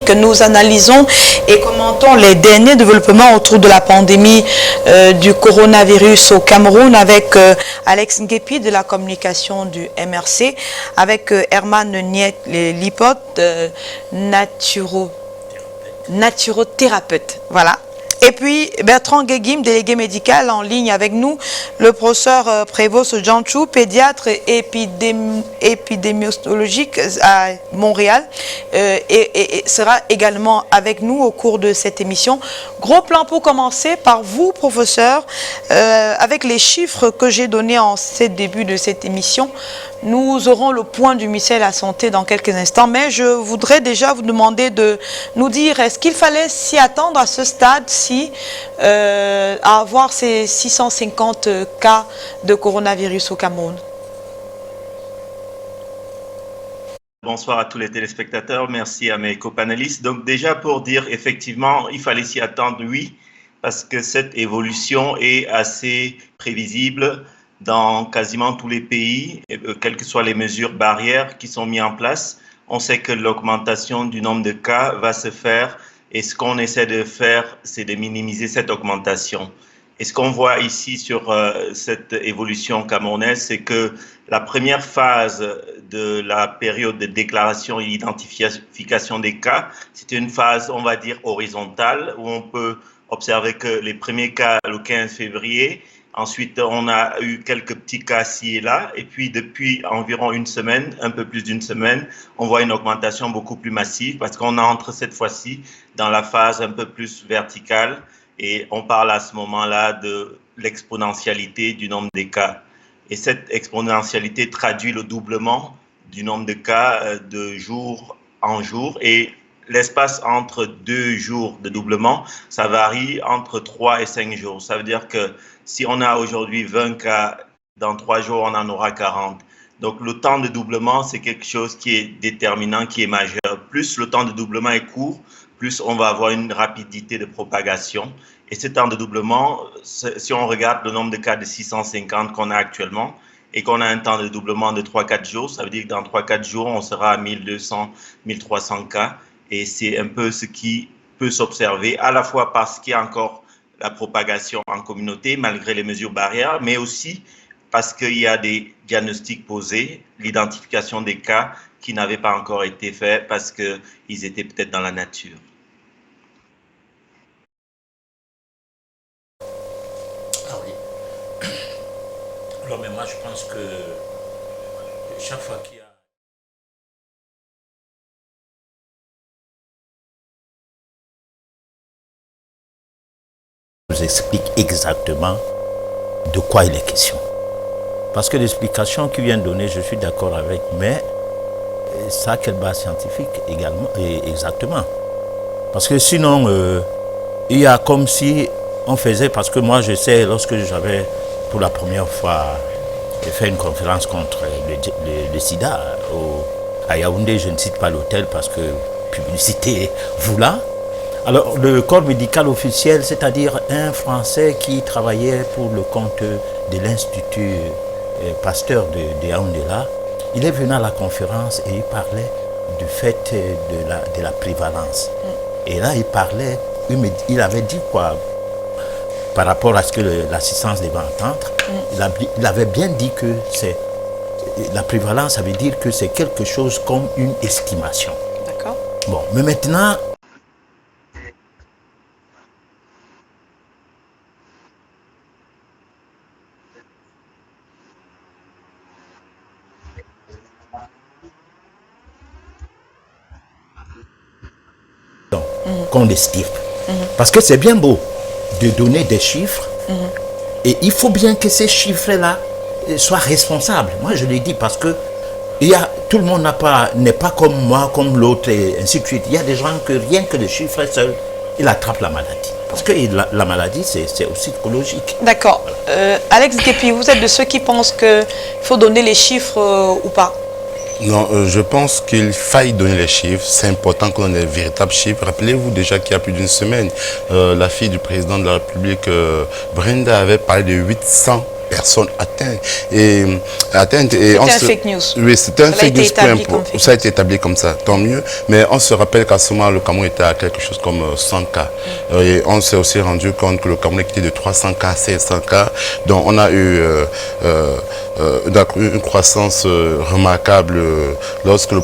que nous analysons et commentons les derniers développements autour de la pandémie du coronavirus au Cameroun avec Alex Ngepi de la communication du MRC, avec Herman Niet-Lipote, naturothérapeute. Voilà. Et puis Bertrand Guéguim, délégué médical en ligne avec nous, le professeur Prévost Janchou, pédiatre épidémiologique à Montréal, et sera également avec nous au cours de cette émission. Gros plan pour commencer par vous, professeur, avec les chiffres que j'ai donnés en ce début de cette émission. Nous aurons le point du ministère de la Santé dans quelques instants, mais je voudrais déjà vous demander de nous dire, est-ce qu'il fallait s'y attendre à ce stade-ci, à avoir ces 650 cas de coronavirus au Cameroun? Bonsoir à tous les téléspectateurs, merci à mes copanélistes. Donc déjà pour dire, effectivement, il fallait s'y attendre, oui, parce que cette évolution est assez prévisible dans quasiment tous les pays, quelles que soient les mesures barrières qui sont mises en place. On sait que l'augmentation du nombre de cas va se faire et ce qu'on essaie de faire, c'est de minimiser cette augmentation. Et ce qu'on voit ici sur cette évolution camerounaise, c'est que la première phase de la période de déclaration et d'identification des cas, c'est une phase, on va dire, horizontale, où on peut observer que les premiers cas le 15 février, ensuite, on a eu quelques petits cas ci et là. Et puis, depuis environ une semaine, un peu plus d'une semaine, on voit une augmentation beaucoup plus massive parce qu'on entre cette fois-ci dans la phase un peu plus verticale. Et on parle à ce moment-là de l'exponentialité du nombre de cas. Et cette exponentialité traduit le doublement du nombre de cas de jour en jour. Et l'espace entre 2 jours de doublement, ça varie entre 3 et 5 jours. Ça veut dire que si on a aujourd'hui 20 cas, dans 3 jours, on en aura 40. Donc, le temps de doublement, c'est quelque chose qui est déterminant, qui est majeur. Plus le temps de doublement est court, plus on va avoir une rapidité de propagation. Et ce temps de doublement, si on regarde le nombre de cas de 650 qu'on a actuellement, et qu'on a un temps de doublement de 3-4 jours, ça veut dire que dans 3-4 jours, on sera à 1200, 1300 cas. Et c'est un peu ce qui peut s'observer, à la fois parce qu'il y a encore la propagation en communauté, malgré les mesures barrières, mais aussi parce qu'il y a des diagnostics posés, l'identification des cas qui n'avaient pas encore été faits parce qu'ils étaient peut-être dans la nature. Ah oui. Alors, mais moi, je pense que chaque fois qu'il y a nous explique exactement de quoi il est question. Parce que l'explication qu'il vient de donner, je suis d'accord avec, mais ça a quelle base scientifique également, exactement. Parce que sinon, il y a comme si on faisait, parce que moi je sais, lorsque j'avais pour la première fois fait une conférence contre le sida à Yaoundé, je ne cite pas l'hôtel parce que publicité voulant. Alors, le corps médical officiel, c'est-à-dire un Français qui travaillait pour le compte de l'Institut Pasteur de Yaoundé là, il est venu à la conférence et il parlait du fait de la prévalence. Et là, il parlait, il avait dit quoi par rapport à ce que l'assistance devait entendre. Il avait bien dit que la prévalence, ça veut dire que c'est quelque chose comme une estimation. D'accord. Bon, mais maintenant, qu'on estime. Parce que c'est bien beau de donner des chiffres et il faut bien que ces chiffres-là soient responsables. Moi, je l'ai dit parce que tout le monde n'est pas comme moi, comme l'autre, et ainsi de suite. Il y a des gens que rien que les chiffres seuls, ils attrapent la maladie. Parce que la maladie, c'est aussi psychologique. D'accord. Alex Ngepi, vous êtes de ceux qui pensent qu'il faut donner les chiffres ou pas? Non, je pense qu'il faille donner les chiffres. C'est important qu'on ait les véritables chiffres. Rappelez-vous déjà qu'il y a plus d'une semaine, la fille du président de la République, Brenda, avait parlé de 800 personnes atteintes. Et un fake news. Oui, c'était un fake news. Ça a été établi comme ça, tant mieux. Mais on se rappelle qu'à ce moment, le Cameroun était à quelque chose comme 100 cas. Et on s'est aussi rendu compte que le Cameroun était de 300 cas à 500 cas. Donc on a eu une croissance remarquable lorsque le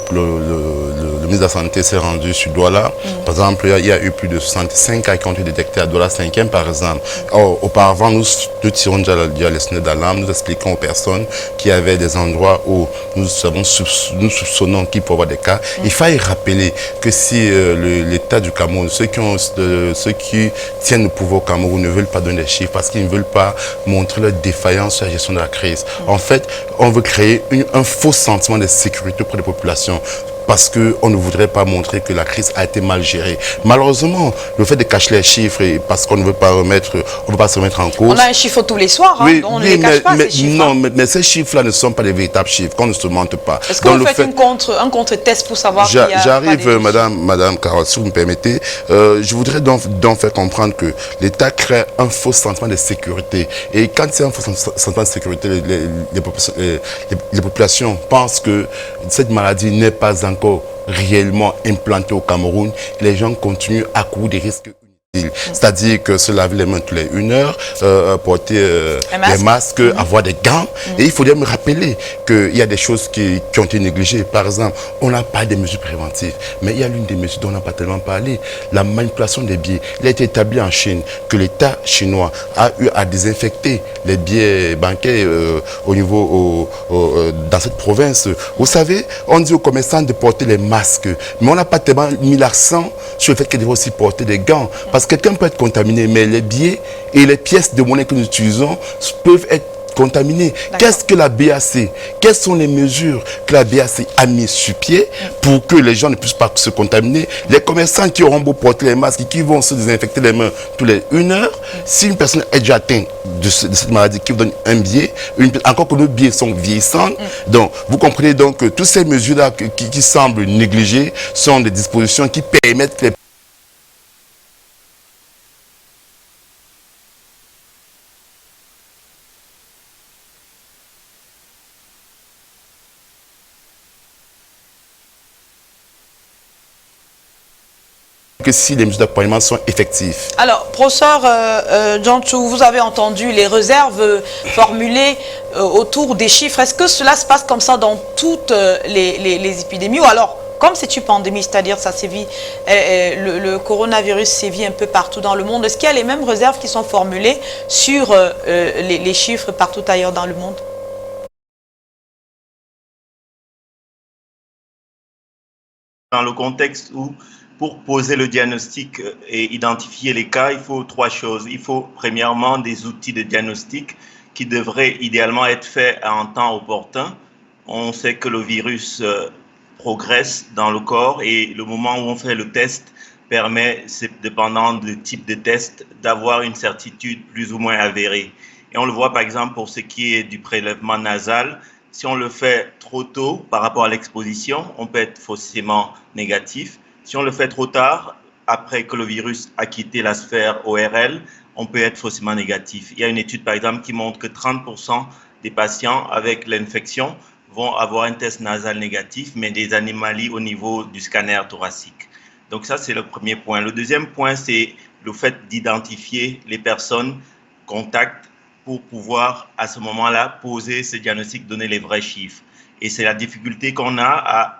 ministre de la Santé s'est rendu sur Douala. Par exemple, il y a eu plus de 65 cas qui ont été détectés à Douala 5e, par exemple. Or, auparavant, nous tirons déjà les sonnets d'alarme, nous expliquons aux personnes qu'il y avait des endroits où nous soupçonnons qu'il peut y avoir des cas. Il fallait rappeler que si l'État du Cameroun, ceux qui tiennent le pouvoir au Cameroun ne veulent pas donner des chiffres parce qu'ils ne veulent pas montrer leur défaillance sur la gestion de la crise. En fait, on veut créer un faux sentiment de sécurité auprès des populations, parce qu'on ne voudrait pas montrer que la crise a été mal gérée. Malheureusement, le fait de cacher les chiffres, parce qu'on ne veut pas se remettre en cause. On a un chiffre tous les soirs, hein, on ne les cache pas, ces chiffres. Non, mais ces chiffres-là ne sont pas des véritables chiffres, qu'on ne se mente pas. Est-ce que vous faites un contre-test pour savoir qu'il y a... J'arrive, Madame Carole, si vous me permettez. Je voudrais donc faire comprendre que l'État crée un faux sentiment de sécurité. Et quand c'est un faux sentiment de sécurité, les populations pensent que cette maladie n'est pas encore réellement implantée au Cameroun. Les gens continuent à courir des risques inutiles. C'est-à-dire que se laver les mains toutes les 1 heure, porter des masques, avoir des gants. Et il faudrait me rappeler qu'il y a des choses qui ont été négligées. Par exemple, on n'a pas de mesures préventives. Mais il y a l'une des mesures dont on n'a pas tellement parlé. La manipulation des billets. Il a été établi en Chine que l'État chinois a eu à désinfecter les billets bancaires dans cette province. Vous savez, on dit aux commerçants de porter les masques. Mais on n'a pas tellement mis l'accent sur le fait qu'ils doivent aussi porter des gants. Parce que quelqu'un peut être contaminé, mais les billets et les pièces de monnaie que nous utilisons peuvent être contaminés. Qu'est-ce que la BAC? Quelles sont les mesures que la BAC a mis sur pied pour que les gens ne puissent pas se contaminer? Les commerçants qui auront beau porter les masques et qui vont se désinfecter les mains tous les 1 heure, si une personne est déjà atteinte de cette maladie qui vous donne un billet, encore que nos billets sont vieillissants, donc vous comprenez donc que toutes ces mesures-là qui semblent négligées sont des dispositions qui permettent que les que si les mesures d'accompagnement sont effectives. Alors, professeur Djanchou, vous avez entendu les réserves formulées autour des chiffres. Est-ce que cela se passe comme ça dans toutes les épidémies, ou alors, comme c'est une pandémie, c'est-à-dire ça sévit, le coronavirus sévit un peu partout dans le monde, est-ce qu'il y a les mêmes réserves qui sont formulées sur les chiffres partout ailleurs dans le monde? Dans le contexte où, pour poser le diagnostic et identifier les cas, il faut 3 choses. Il faut premièrement des outils de diagnostic qui devraient idéalement être faits à un temps opportun. On sait que le virus progresse dans le corps et le moment où on fait le test permet, dépendant du type de test, d'avoir une certitude plus ou moins avérée. Et on le voit par exemple pour ce qui est du prélèvement nasal. Si on le fait trop tôt par rapport à l'exposition, on peut être faussement négatif. Si on le fait trop tard, après que le virus a quitté la sphère ORL, on peut être faussement négatif. Il y a une étude, par exemple, qui montre que 30% des patients avec l'infection vont avoir un test nasal négatif, mais des anomalies au niveau du scanner thoracique. Donc ça, c'est le premier point. Le deuxième point, c'est le fait d'identifier les personnes contacts pour pouvoir, à ce moment-là, poser ce diagnostic, donner les vrais chiffres. Et c'est la difficulté qu'on a à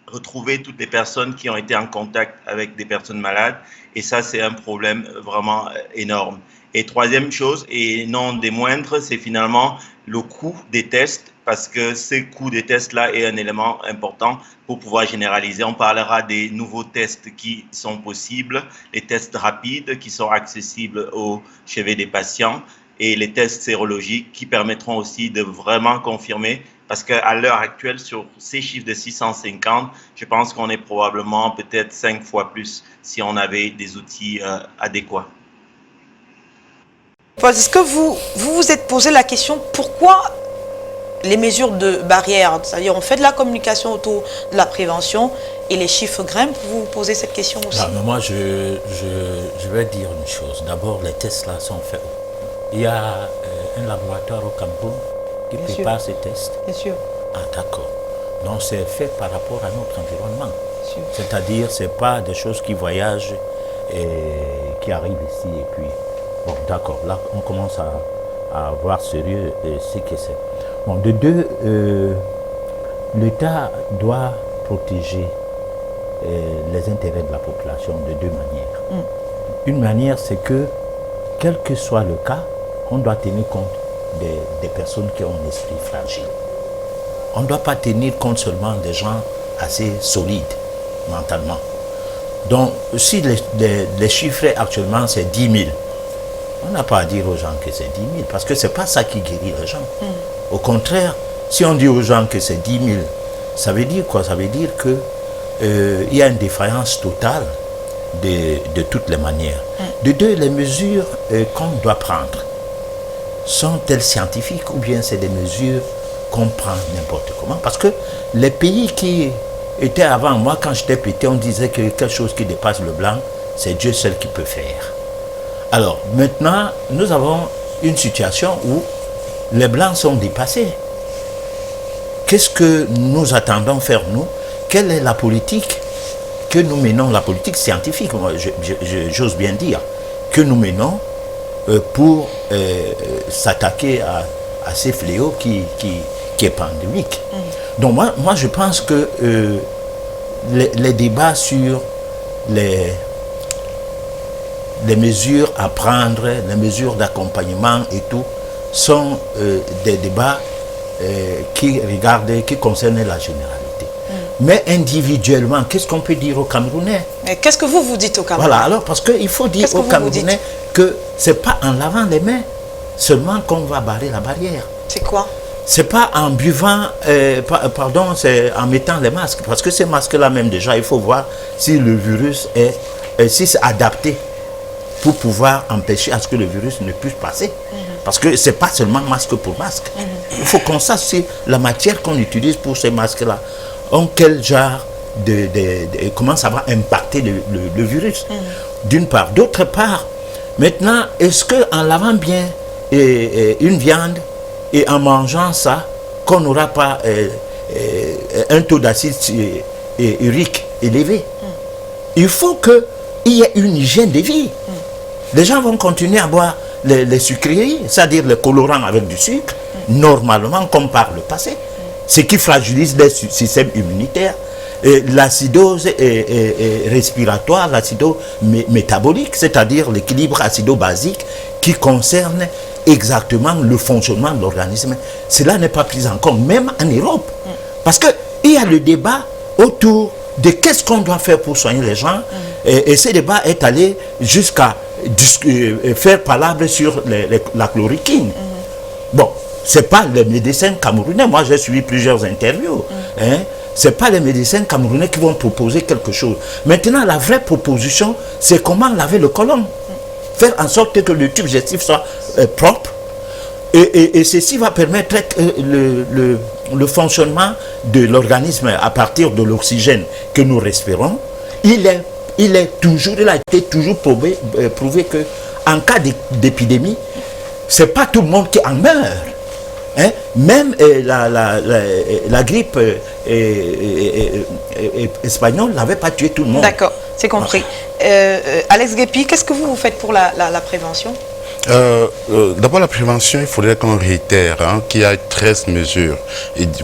retrouver toutes les personnes qui ont été en contact avec des personnes malades. Et ça, c'est un problème vraiment énorme. Et troisième chose, et non des moindres, c'est finalement le coût des tests, parce que ce coût des tests-là est un élément important pour pouvoir généraliser. On parlera des nouveaux tests qui sont possibles, les tests rapides qui sont accessibles au chevet des patients, et les tests sérologiques qui permettront aussi de vraiment confirmer, parce qu'à l'heure actuelle, sur ces chiffres de 650, je pense qu'on est probablement peut-être 5 fois plus si on avait des outils adéquats. Est-ce que vous vous êtes posé la question, pourquoi les mesures de barrière, c'est-à-dire on fait de la communication autour de la prévention et les chiffres grimpent? Vous vous posez cette question aussi? Non, mais moi, je vais dire une chose. D'abord, les tests là sont faits. Il y a un laboratoire au Cameroun qui Bien prépare ces tests? Bien sûr. Ah, d'accord. Donc c'est fait par rapport à notre environnement. Bien sûr. C'est-à-dire, ce n'est pas des choses qui voyagent et qui arrivent ici et puis... Bon, d'accord, là on commence à voir sérieux ce que c'est. Bon, de deux, l'État doit protéger les intérêts de la population de deux manières. Une manière, c'est que, quel que soit le cas, on doit tenir compte des personnes qui ont un esprit fragile. On ne doit pas tenir compte seulement des gens assez solides mentalement. Donc, si les chiffres actuellement, c'est 10 000, on n'a pas à dire aux gens que c'est 10 000, parce que ce n'est pas ça qui guérit les gens. Au contraire, si on dit aux gens que c'est 10 000, ça veut dire quoi? Ça veut dire qu'il y a une défaillance totale de toutes les manières. De deux, les mesures qu'on doit prendre sont-elles scientifiques ou bien c'est des mesures qu'on prend n'importe comment? Parce que les pays qui étaient avant, moi quand j'étais petit, on disait que quelque chose qui dépasse le blanc, c'est Dieu seul qui peut faire. Alors maintenant, nous avons une situation où les blancs sont dépassés. Qu'est-ce que nous attendons faire, nous? Quelle est la politique que nous menons, la politique scientifique, moi, j'ose bien dire, que nous menons pour s'attaquer à ces fléaux qui est pandémique. Donc moi je pense que les débats sur les mesures à prendre, les mesures d'accompagnement et tout, sont des débats qui concernent la généralité. Mais individuellement, qu'est-ce qu'on peut dire aux Camerounais? Mais qu'est-ce que vous dites aux Camerounais? Voilà, alors parce qu'il faut dire aux Camerounais que ce n'est pas en lavant les mains seulement qu'on va barrer la barrière. C'est quoi? C'est pas en buvant, c'est en mettant les masques. Parce que ces masques-là même déjà, il faut voir si le virus si c'est adapté pour pouvoir empêcher à ce que le virus ne puisse passer. Parce que ce n'est pas seulement masque pour masque. Il faut qu'on sache si la matière qu'on utilise pour ces masques-là ont quel genre comment ça va impacter le virus, d'une part. D'autre part, maintenant, est-ce qu'en lavant bien une viande et en mangeant ça, qu'on n'aura pas un taux d'acide urique élevé? Il faut qu'il y ait une hygiène de vie. Les gens vont continuer à boire les sucreries, c'est-à-dire les colorants avec du sucre, normalement comme par le passé, ce qui fragilise le système immunitaire, l'acidose respiratoire, l'acidose métabolique, c'est-à-dire l'équilibre acido-basique qui concerne exactement le fonctionnement de l'organisme. Cela n'est pas pris en compte, même en Europe. Parce qu'il y a le débat autour de qu'est-ce qu'on doit faire pour soigner les gens, et ce débat est allé jusqu'à faire palabre sur la chloroquine. Bon, ce n'est pas les médecins camerounais, moi j'ai suivi plusieurs interviews, ce n'est pas les médecins camerounais qui vont proposer quelque chose. Maintenant, la vraie proposition, c'est comment laver le côlon. Faire en sorte que le tube digestif soit propre, et ceci va permettre le fonctionnement de l'organisme à partir de l'oxygène que nous respirons. Il a été toujours prouvé qu'en cas d'épidémie, ce n'est pas tout le monde qui en meurt. Même la grippe espagnole n'avait pas tué tout le monde. D'accord, c'est compris. Alex Guépi, qu'est-ce que vous faites pour la prévention? D'abord, la prévention, il faudrait qu'on réitère qu'il y a 13 mesures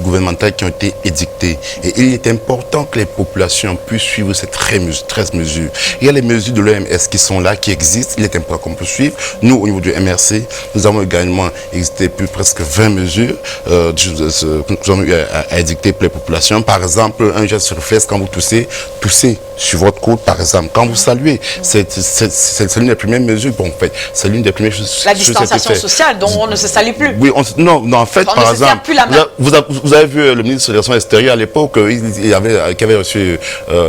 gouvernementales qui ont été édictées. Et il est important que les populations puissent suivre ces 13 mesures. Il y a les mesures de l'OMS qui sont là, qui existent. Il est important qu'on puisse suivre. Nous, au niveau du MRC, nous avons également édicté presque 20 mesures nous avons eu à édicter pour les populations. Par exemple, un geste réflexe quand vous toussez sur votre coude, par exemple. Quand vous saluez, c'est l'une des premières mesures qu'on fait. C'est l'une des premières choses. La distanciation sociale, dont on ne se salue plus. Oui, non, en fait, par exemple, vous avez vu le ministre des Relations extérieures à l'époque, qui avait reçu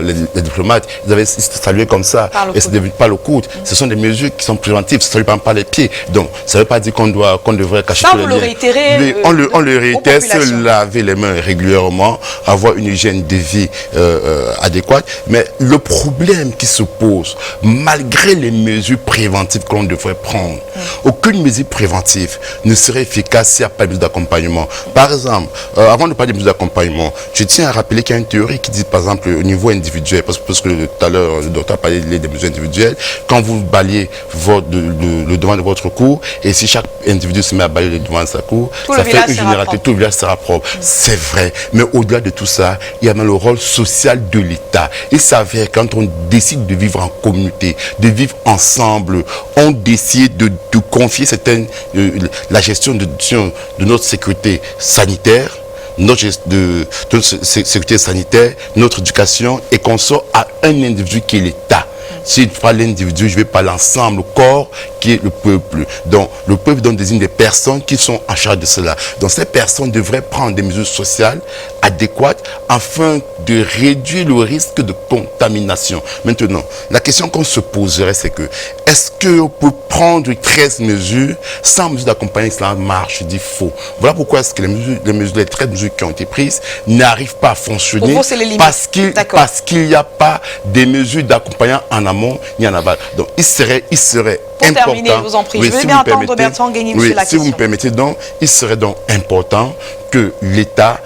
les diplomates, ils avaient salué comme ça, et ce n'est pas le coude. Ce sont des mesures qui sont préventives, ça ne salut pas les pieds. Donc, ça ne veut pas dire qu'on devrait cacher ça, tous les liens. Vous le réitérez on le réitère, se laver les mains régulièrement, avoir une hygiène de vie adéquate. Mais le problème qui se pose, malgré les mesures préventives que l'on devrait prendre, Aucune mesure préventive ne serait efficace s'il n'y a pas de mesure d'accompagnement. Par exemple, avant de parler de mesures d'accompagnement, je tiens à rappeler qu'il y a une théorie qui dit, par exemple, au niveau individuel, parce que tout à l'heure, le docteur parlait des mesures individuelles, quand vous balayez le devant de votre cour, et si chaque individu se met à balayer le devant de sa cour, ça fait une généralité, tout le village sera propre. C'est vrai, mais au-delà de tout ça, il y a le rôle social de l'État. Il s'avère quand on décide de vivre en communauté, de vivre ensemble, on décide de confier la gestion de notre sécurité sanitaire, notre sécurité sanitaire, notre éducation, et qu'on sort à un individu qui est l'État. Si je parle l'individu, je vais parler ensemble, le corps qui est le peuple. Donc, le peuple désigne des personnes qui sont en charge de cela. Donc, ces personnes devraient prendre des mesures sociales adéquates afin de réduire le risque de contamination. Maintenant, la question qu'on se poserait, c'est que, est-ce qu'on peut prendre 13 mesures sans mesures d'accompagnement? Cela marche, je dis faux. Voilà pourquoi est-ce que les 13 mesures qui ont été prises n'arrivent pas à fonctionner. Pour vous, c'est les limites. Parce qu'il n'y a pas des mesures d'accompagnement en amont ni en aval. Donc, il serait pour important. Terminer, je vous en prie. Je vais bien entendre Bertrand Guény sur la question. Si vous me permettez, donc, il serait donc important que l'État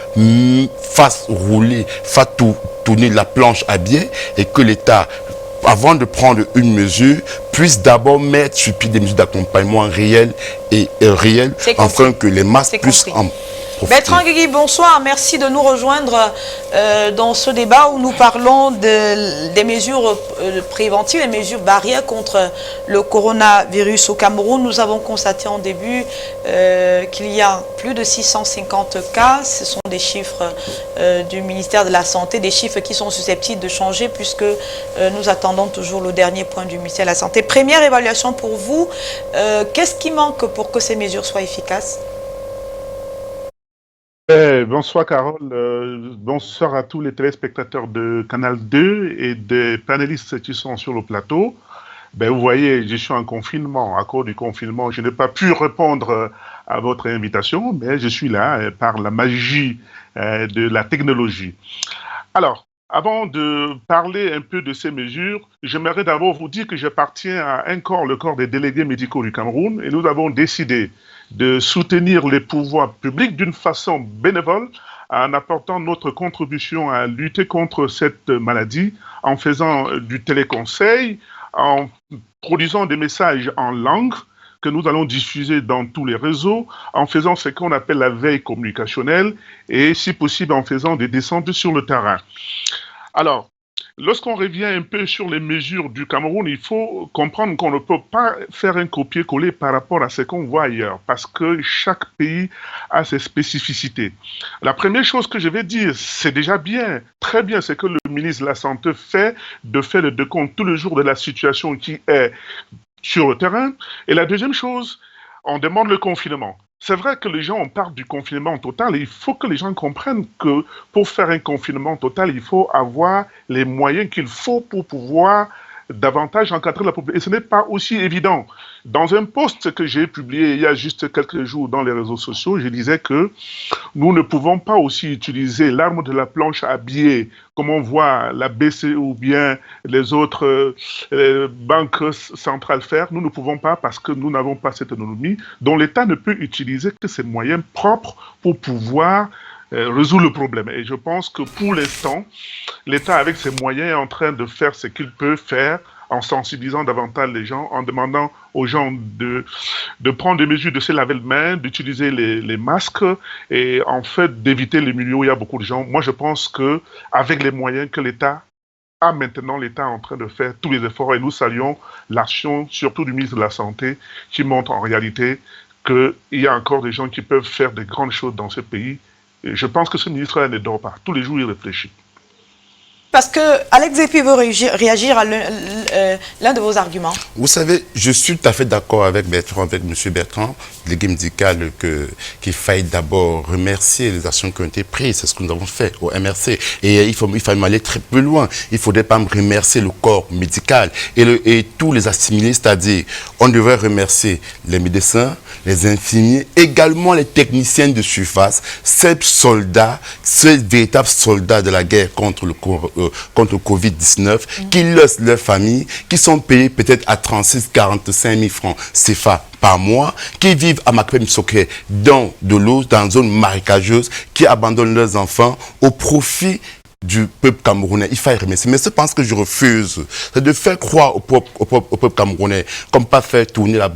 fasse tourner la planche à biais, et que l'État, avant de prendre une mesure, puisse d'abord mettre sur pied des mesures d'accompagnement réelles afin que les masses puissent en profiter. Bertrand Guény, bonsoir. Merci de nous rejoindre dans ce débat où nous parlons des mesures préventives, les mesures barrières contre le coronavirus au Cameroun. Nous avons constaté en début qu'il y a plus de 650 cas. Ce sont des chiffres du ministère de la Santé, des chiffres qui sont susceptibles de changer puisque nous attendons toujours le dernier point du ministère de la Santé. Première évaluation pour vous, qu'est-ce qui manque pour que ces mesures soient efficaces? Bonsoir Carole, bonsoir à tous les téléspectateurs de Canal 2 et des panélistes qui sont sur le plateau. Vous voyez, je suis en confinement. À cause du confinement, je n'ai pas pu répondre à votre invitation, mais je suis là par la magie de la technologie. Alors, avant de parler un peu de ces mesures, j'aimerais d'abord vous dire que j'appartiens à le corps des délégués médicaux du Cameroun, et nous avons décidé de soutenir les pouvoirs publics d'une façon bénévole en apportant notre contribution à lutter contre cette maladie, en faisant du téléconseil, en produisant des messages en langue que nous allons diffuser dans tous les réseaux, en faisant ce qu'on appelle la veille communicationnelle et, si possible, en faisant des descentes sur le terrain. Alors, lorsqu'on revient un peu sur les mesures du Cameroun, il faut comprendre qu'on ne peut pas faire un copier-coller par rapport à ce qu'on voit ailleurs, parce que chaque pays a ses spécificités. La première chose que je vais dire, c'est déjà bien, très bien, ce que le ministre de la Santé fait, de faire le décompte tous les jours de la situation qui est sur le terrain. Et la deuxième chose, on demande le confinement. C'est vrai que les gens, on parle du confinement total, et il faut que les gens comprennent que pour faire un confinement total, il faut avoir les moyens qu'il faut pour pouvoir davantage encadrer la population. Et ce n'est pas aussi évident. Dans un post que j'ai publié il y a juste quelques jours dans les réseaux sociaux, je disais que nous ne pouvons pas aussi utiliser l'arme de la planche à billets, comme on voit la BCE ou bien les autres banques centrales faire. Nous ne pouvons pas parce que nous n'avons pas cette autonomie, dont l'État ne peut utiliser que ses moyens propres pour pouvoir résoudre le problème. Et je pense que pour l'instant, l'État, avec ses moyens, est en train de faire ce qu'il peut faire en sensibilisant davantage les gens, en demandant aux gens de prendre des mesures, de se laver les mains, d'utiliser les masques et en fait d'éviter les milieux où il y a beaucoup de gens. Moi, je pense qu'avec les moyens que l'État a maintenant, l'État est en train de faire tous les efforts et nous saluons l'action, surtout du ministre de la Santé, qui montre en réalité qu'il y a encore des gens qui peuvent faire de grandes choses dans ce pays. Et je pense que ce ministre-là ne dort pas. Tous les jours, il réfléchit. Parce que Alex Zéppi veut réagir à l'un de vos arguments. Vous savez, je suis tout à fait d'accord avec M. Bertrand, délégué médical, qu'il faille d'abord remercier les actions qui ont été prises. C'est ce que nous avons fait au MRC. Et il faut aller très peu loin. Il ne faudrait pas remercier le corps médical et tous les assimilés, c'est-à-dire, on devrait remercier les médecins, les infirmiers, également les techniciens de surface, ces soldats, ces véritables soldats de la guerre contre le Covid-19, qui laissent leur famille, qui sont payés peut-être à 36 000, 45 000 francs CFA par mois, qui vivent à Makpé-Msoké dans de l'eau, dans une zone marécageuse, qui abandonnent leurs enfants au profit du peuple camerounais. Il faut y remercier. Mais ce que je refuse, c'est de faire croire au peuple camerounais, comme pas faire tourner la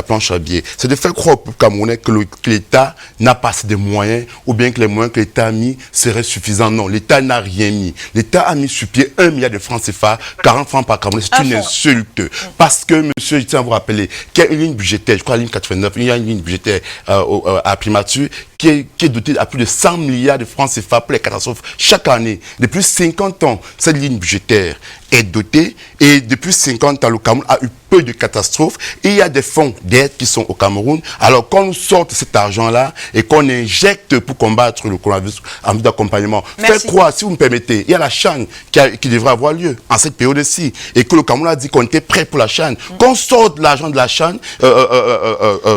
planche à billets. C'est de faire croire au peuple camerounais que l'État n'a pas assez de moyens, ou bien que les moyens que l'État a mis seraient suffisants. Non, l'État n'a rien mis. L'État a mis sur pied 1 milliard de francs CFA, 40 francs par Camerounais. C'est une insulte. Parce que, monsieur, je tiens à vous rappeler qu'il y a une ligne budgétaire, je crois la ligne 89, il y a une ligne budgétaire à Primature, qui est dotée à plus de 100 milliards de francs CFA pour les catastrophes chaque année. Depuis 50 ans, cette ligne budgétaire est dotée et depuis 50 ans, le Cameroun a eu peu de catastrophes et il y a des fonds d'aide qui sont au Cameroun. Alors, quand nous sortons cet argent-là et qu'on injecte pour combattre le coronavirus en vue d'accompagnement, faites croire, si vous me permettez, il y a la CHAN qui devrait avoir lieu en cette période-ci et que le Cameroun a dit qu'on était prêt pour la CHAN. Qu'on sorte l'argent de la CHAN,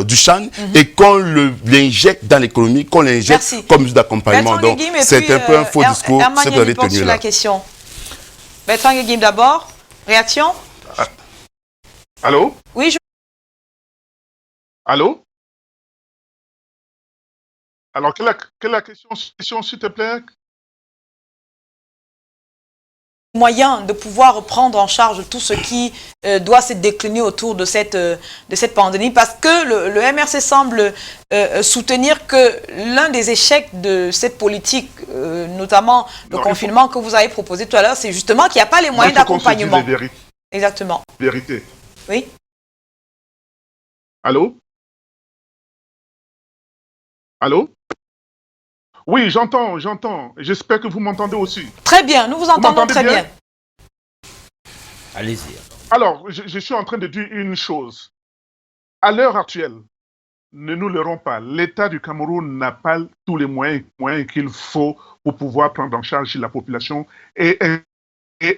du CHAN et qu'on l'injecte dans l'économie, qu'on l'injecte comme mesure d'accompagnement. Donc, c'est un peu un faux discours, ce que vous avez tenu là. Bertrand Guéguim d'abord, réaction? Allô? Oui, Allô? Alors, quelle est la question, s'il te plaît? Moyen de pouvoir prendre en charge tout ce qui doit se décliner autour de cette pandémie, parce que le MRC semble soutenir que l'un des échecs de cette politique, notamment le confinement que vous avez proposé tout à l'heure, c'est justement qu'il n'y a pas les moyens d'accompagnement. Exactement. Vérité. Oui. Allô? Allô? Oui, j'entends. J'espère que vous m'entendez aussi. Très bien, nous vous entendons très bien. Allez-y. Alors, je suis en train de dire une chose. À l'heure actuelle, ne nous leurrons pas, l'État du Cameroun n'a pas tous les moyens qu'il faut pour pouvoir prendre en charge la population et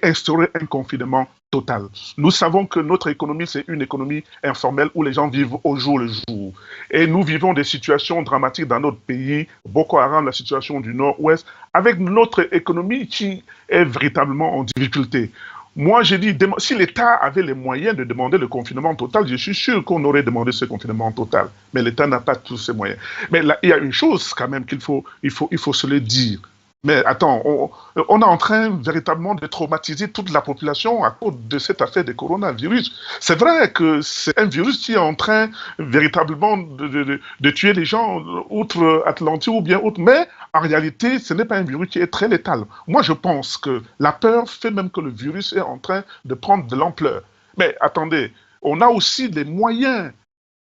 instaurer un confinement total. Nous savons que notre économie, c'est une économie informelle où les gens vivent au jour le jour. Et nous vivons des situations dramatiques dans notre pays, Boko Haram, la situation du Nord-Ouest, avec notre économie qui est véritablement en difficulté. Moi, j'ai dit, si l'État avait les moyens de demander le confinement total, je suis sûr qu'on aurait demandé ce confinement total. Mais l'État n'a pas tous ces moyens. Mais là, il y a une chose quand même qu'il faut se le dire. Mais attends, on est en train véritablement de traumatiser toute la population à cause de cette affaire de coronavirus. C'est vrai que c'est un virus qui est en train véritablement de tuer les gens outre-Atlantique ou bien autre, mais en réalité, ce n'est pas un virus qui est très létal. Moi, je pense que la peur fait même que le virus est en train de prendre de l'ampleur. Mais attendez, on a aussi des moyens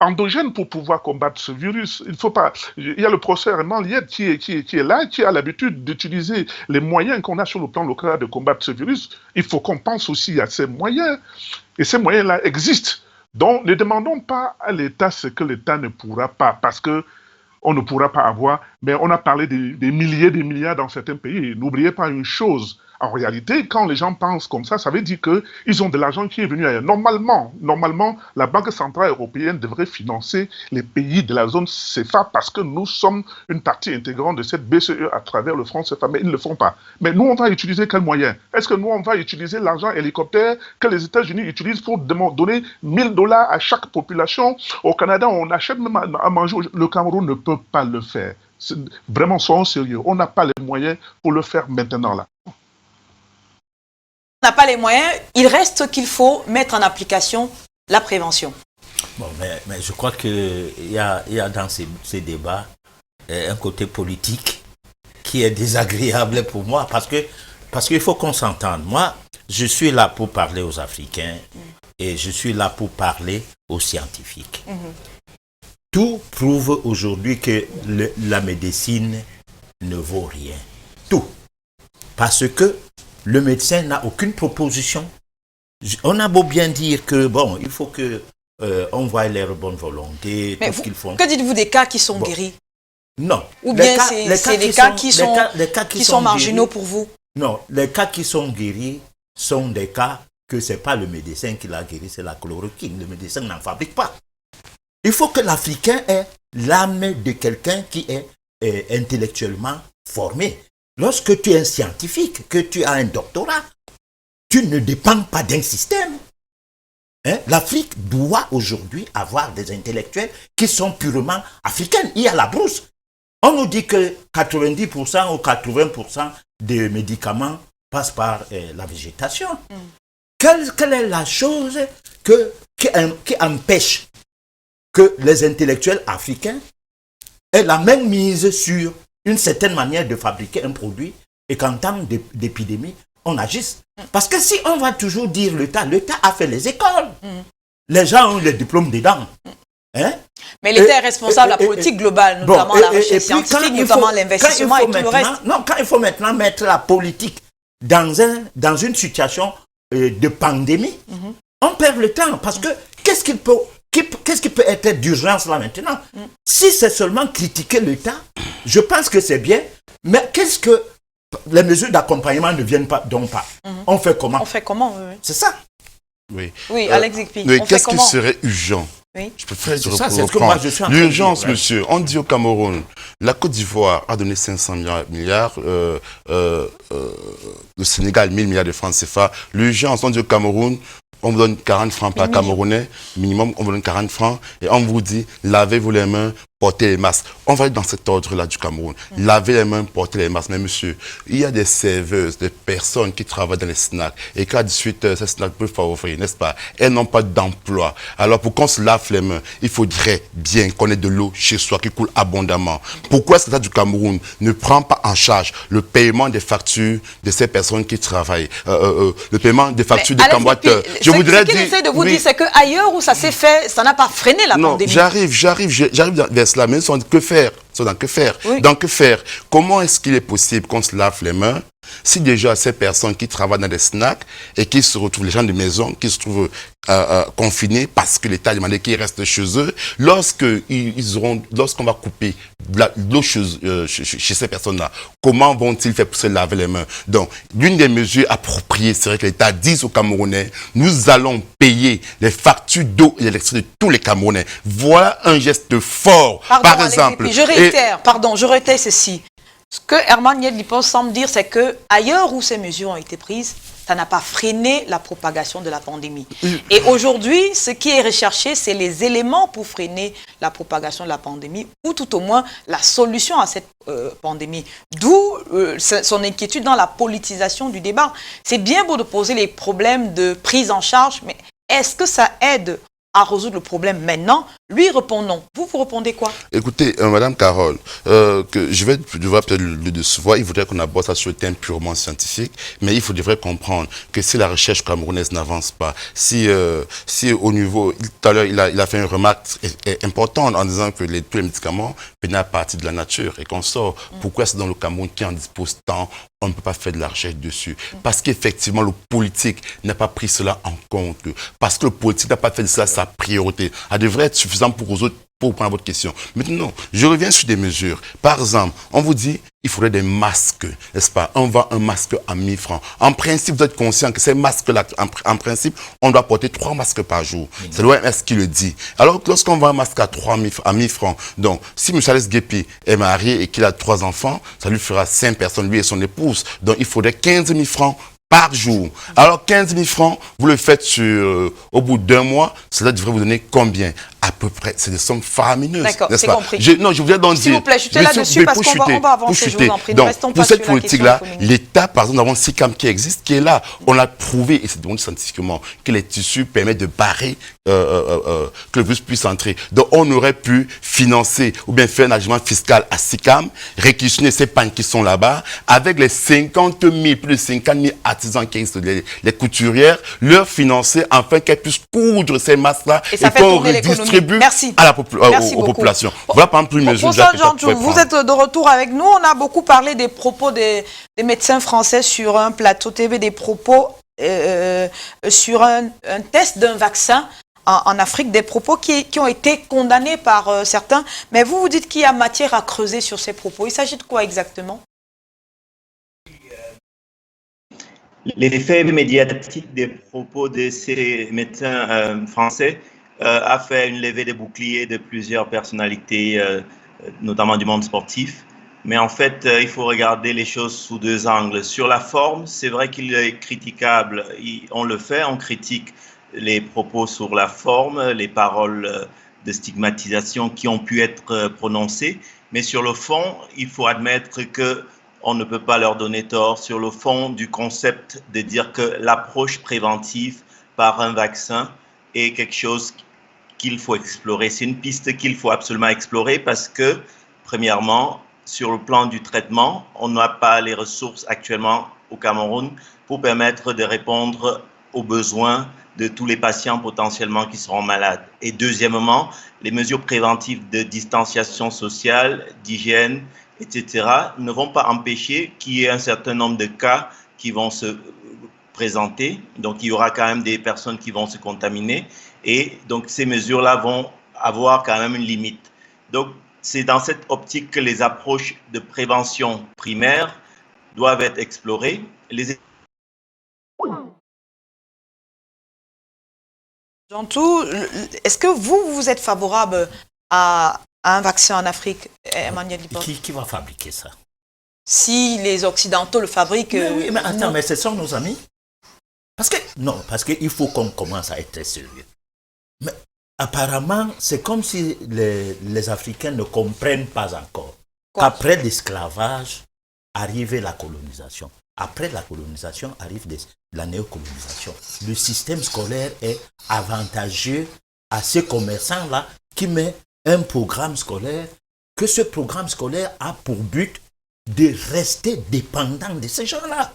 endogène pour pouvoir combattre ce virus. Il faut pas. Il y a le professeur Herman Liet qui est là, qui a l'habitude d'utiliser les moyens qu'on a sur le plan local de combattre ce virus. Il faut qu'on pense aussi à ces moyens. Et ces moyens-là existent. Donc, ne demandons pas à l'État ce que l'État ne pourra pas, parce que on ne pourra pas avoir. Mais on a parlé des milliers, des milliards dans certains pays. N'oubliez pas une chose. En réalité, quand les gens pensent comme ça veut dire qu'ils ont de l'argent qui est venu ailleurs. Normalement, la Banque centrale européenne devrait financer les pays de la zone CFA parce que nous sommes une partie intégrante de cette BCE à travers le franc CFA, mais ils ne le font pas. Mais nous, on va utiliser quels moyens? Est-ce que nous, on va utiliser l'argent hélicoptère que les États-Unis utilisent pour donner $1000 à chaque population? Au Canada, on achète même à manger. Le Cameroun ne peut pas le faire. Vraiment, soyons sérieux. On n'a pas les moyens pour le faire maintenant là. N'a pas les moyens, il reste qu'il faut mettre en application la prévention. Bon, mais je crois qu'il y a dans ces débats un côté politique qui est désagréable pour moi parce qu'il faut qu'on s'entende. Moi, je suis là pour parler aux Africains et je suis là pour parler aux scientifiques. Tout prouve aujourd'hui que la médecine ne vaut rien. Tout. Parce que le médecin n'a aucune proposition. On a beau bien dire que, bon, il faut que on voie leur bonne volonté, mais tout ce qu'ils font. Que dites-vous des cas qui sont guéris? Non. Ou bien c'est des cas qui sont marginaux guéris, pour vous? Non, les cas qui sont guéris sont des cas que ce n'est pas le médecin qui l'a guéri, c'est la chloroquine. Le médecin n'en fabrique pas. Il faut que l'Africain ait l'âme de quelqu'un qui est intellectuellement formé. Lorsque tu es un scientifique, que tu as un doctorat, tu ne dépends pas d'un système. Hein? L'Afrique doit aujourd'hui avoir des intellectuels qui sont purement africains. Il y a la brousse. On nous dit que 90% ou 80% des médicaments passent par la végétation. Quelle est la chose qui empêche que les intellectuels africains aient la même mise sur une certaine manière de fabriquer un produit et qu'en temps d'épidémie, on agisse? Parce que si on va toujours dire l'État a fait les écoles. Les gens ont les diplômes dedans. Hein? Mais l'État est responsable de la politique globale, notamment la recherche scientifique, notamment l'investissement et tout le reste. Non, quand il faut maintenant mettre la politique dans une situation de pandémie, on perd le temps. Parce que qu'est-ce qui peut être d'urgence là maintenant? Si c'est seulement critiquer l'État, je pense que c'est bien, mais qu'est-ce que les mesures d'accompagnement ne viennent pas donc pas? On fait comment? On fait comment, oui. C'est ça. Oui, Alex Zikpi. Oui, qu'est-ce qui serait urgent? Oui. Je préfère C'est ça, c'est ce que moi je suis en train de l'urgence, dire, monsieur. On dit au Cameroun, la Côte d'Ivoire a donné 500 milliards, le Sénégal 1000 milliards de francs CFA. L'urgence, on dit au Cameroun, on vous donne 40 francs par Camerounais, minimum, on vous donne 40 francs, et on vous dit, lavez-vous les mains, portez les masques. On va être dans cet ordre-là du Cameroun. Lavez les mains, portez les masques. Mais monsieur, il y a des serveuses, des personnes qui travaillent dans les snacks, et qu'à 18h, ces snacks peuvent pas offrir, n'est-ce pas? Elles n'ont pas d'emploi. Alors, pour qu'on se lave les mains, il faudrait bien qu'on ait de l'eau chez soi qui coule abondamment. Pourquoi est-ce que l'État du Cameroun ne prend pas en charge le paiement des factures de ces personnes qui travaillent, le paiement des factures des camboateurs? Je voudrais dire... Ce qu'il essaie de vous dire, c'est qu'ailleurs où ça s'est fait, ça n'a pas freiné la pandémie. Non, j'arrive vers cela, mais que faire? Donc, que faire? Comment est-ce qu'il est possible qu'on se lave les mains si déjà ces personnes qui travaillent dans des snacks et qui se retrouvent, les gens de maison, qui se trouvent confinés parce que l'État a demandé qu'ils restent chez eux, lorsqu'on va couper l'eau chez ces personnes-là, comment vont-ils faire pour se laver les mains? Donc, l'une des mesures appropriées serait que l'État dise aux Camerounais, nous allons payer les factures d'eau et d'électricité de tous les Camerounais. Voilà un geste fort. Par exemple. Je réitère ceci. Ce que Herman Nyedlipo semble dire, c'est que ailleurs où ces mesures ont été prises, ça n'a pas freiné la propagation de la pandémie. Et aujourd'hui, ce qui est recherché, c'est les éléments pour freiner la propagation de la pandémie, ou tout au moins la solution à cette pandémie. D'où son inquiétude dans la politisation du débat. C'est bien beau de poser les problèmes de prise en charge, mais est-ce que ça aide à résoudre le problème maintenant? Lui répond non. Vous répondez quoi? Écoutez, Madame Carole, que je vais peut-être le décevoir, il faudrait qu'on aborde ça sur le thème purement scientifique, mais il devrait comprendre que si la recherche camerounaise n'avance pas, si au niveau, tout à l'heure, il a fait une remarque importante en disant que tous les médicaments venaient à partir de la nature et qu'on sort. Pourquoi c'est dans le Cameroun qui en dispose tant, on ne peut pas faire de la recherche dessus? Parce qu'effectivement, le politique n'a pas pris cela en compte. Parce que le politique n'a pas fait de cela sa priorité. Elle devrait être suffisante pour vous autres, pour prendre votre question. Maintenant, je reviens sur des mesures. Par exemple, on vous dit, il faudrait des masques, n'est-ce pas? On vend un masque à 1000 francs. En principe, vous êtes conscient que ces masques-là, en principe, on doit porter 3 masques par jour. C'est l'OMS qui le dit. Alors, lorsqu'on vend un masque à 1000 francs, donc, si M. Alex Zikpi est marié et qu'il a 3 enfants, ça lui fera 5 personnes, lui et son épouse. Donc, il faudrait 15 000 francs par jour. Alors, 15 000 francs, vous le faites au bout d'un mois, cela devrait vous donner combien? À peu près, c'est des sommes faramineuses. D'accord, c'est compris. Non, je voudrais donc dire... S'il vous plaît, chutez là-dessus parce qu'on va avancer, je vous en prie. Donc, pour cette politique-là, l'État, par exemple, nous avons SICAM qui existe, qui est là. On a prouvé, et c'est démontré scientifiquement, que les tissus permettent de barrer que le virus puisse entrer. Donc, on aurait pu financer ou bien faire un agement fiscal à SICAM, réquisitionner ces pagnes qui sont là-bas, avec les 50 000, plus de 50 000 artisans qui existent, les couturières, leur financer afin qu'elles puissent coudre ces masques-là et qu'on redistribue aux populations. Voilà par exemple une mesure. Vous êtes de retour avec nous. On a beaucoup parlé des propos des médecins français sur un plateau TV, des propos sur un test d'un vaccin en Afrique, des propos qui ont été condamnés par certains. Mais vous dites qu'il y a matière à creuser sur ces propos. Il s'agit de quoi exactement? L'effet médiatique des propos de ces médecins français a fait une levée de boucliers de plusieurs personnalités, notamment du monde sportif. Mais en fait, il faut regarder les choses sous 2 angles. Sur la forme, c'est vrai qu'il est critiquable. On le fait, on critique les propos sur la forme, les paroles de stigmatisation qui ont pu être prononcées. Mais sur le fond, il faut admettre qu'on ne peut pas leur donner tort sur le fond du concept de dire que l'approche préventive par un vaccin est quelque chose qu'il faut explorer. C'est une piste qu'il faut absolument explorer parce que, premièrement, sur le plan du traitement, on n'a pas les ressources actuellement au Cameroun pour permettre de répondre aux besoins de tous les patients potentiellement qui seront malades. Et deuxièmement, les mesures préventives de distanciation sociale, d'hygiène, etc. ne vont pas empêcher qu'il y ait un certain nombre de cas qui vont se présenter. Donc, il y aura quand même des personnes qui vont se contaminer. Et donc, ces mesures-là vont avoir quand même une limite. Donc, c'est dans cette optique que les approches de prévention primaire doivent être explorées. Jantou, est-ce que vous êtes favorable à un vaccin en Afrique, Emmanuel Lippert? Qui va fabriquer ça? Si les Occidentaux le fabriquent... Mais attends, mais ce sont nos amis. Parce qu'il faut qu'on commence à être très sérieux. Mais apparemment, c'est comme si les Africains ne comprennent pas encore qu'après l'esclavage, arrivait la colonisation. Après la colonisation, arrive la néocolonisation. Le système scolaire est avantageux à ces commerçants-là qui mettent un programme scolaire, que ce programme scolaire a pour but de rester dépendant de ces gens-là.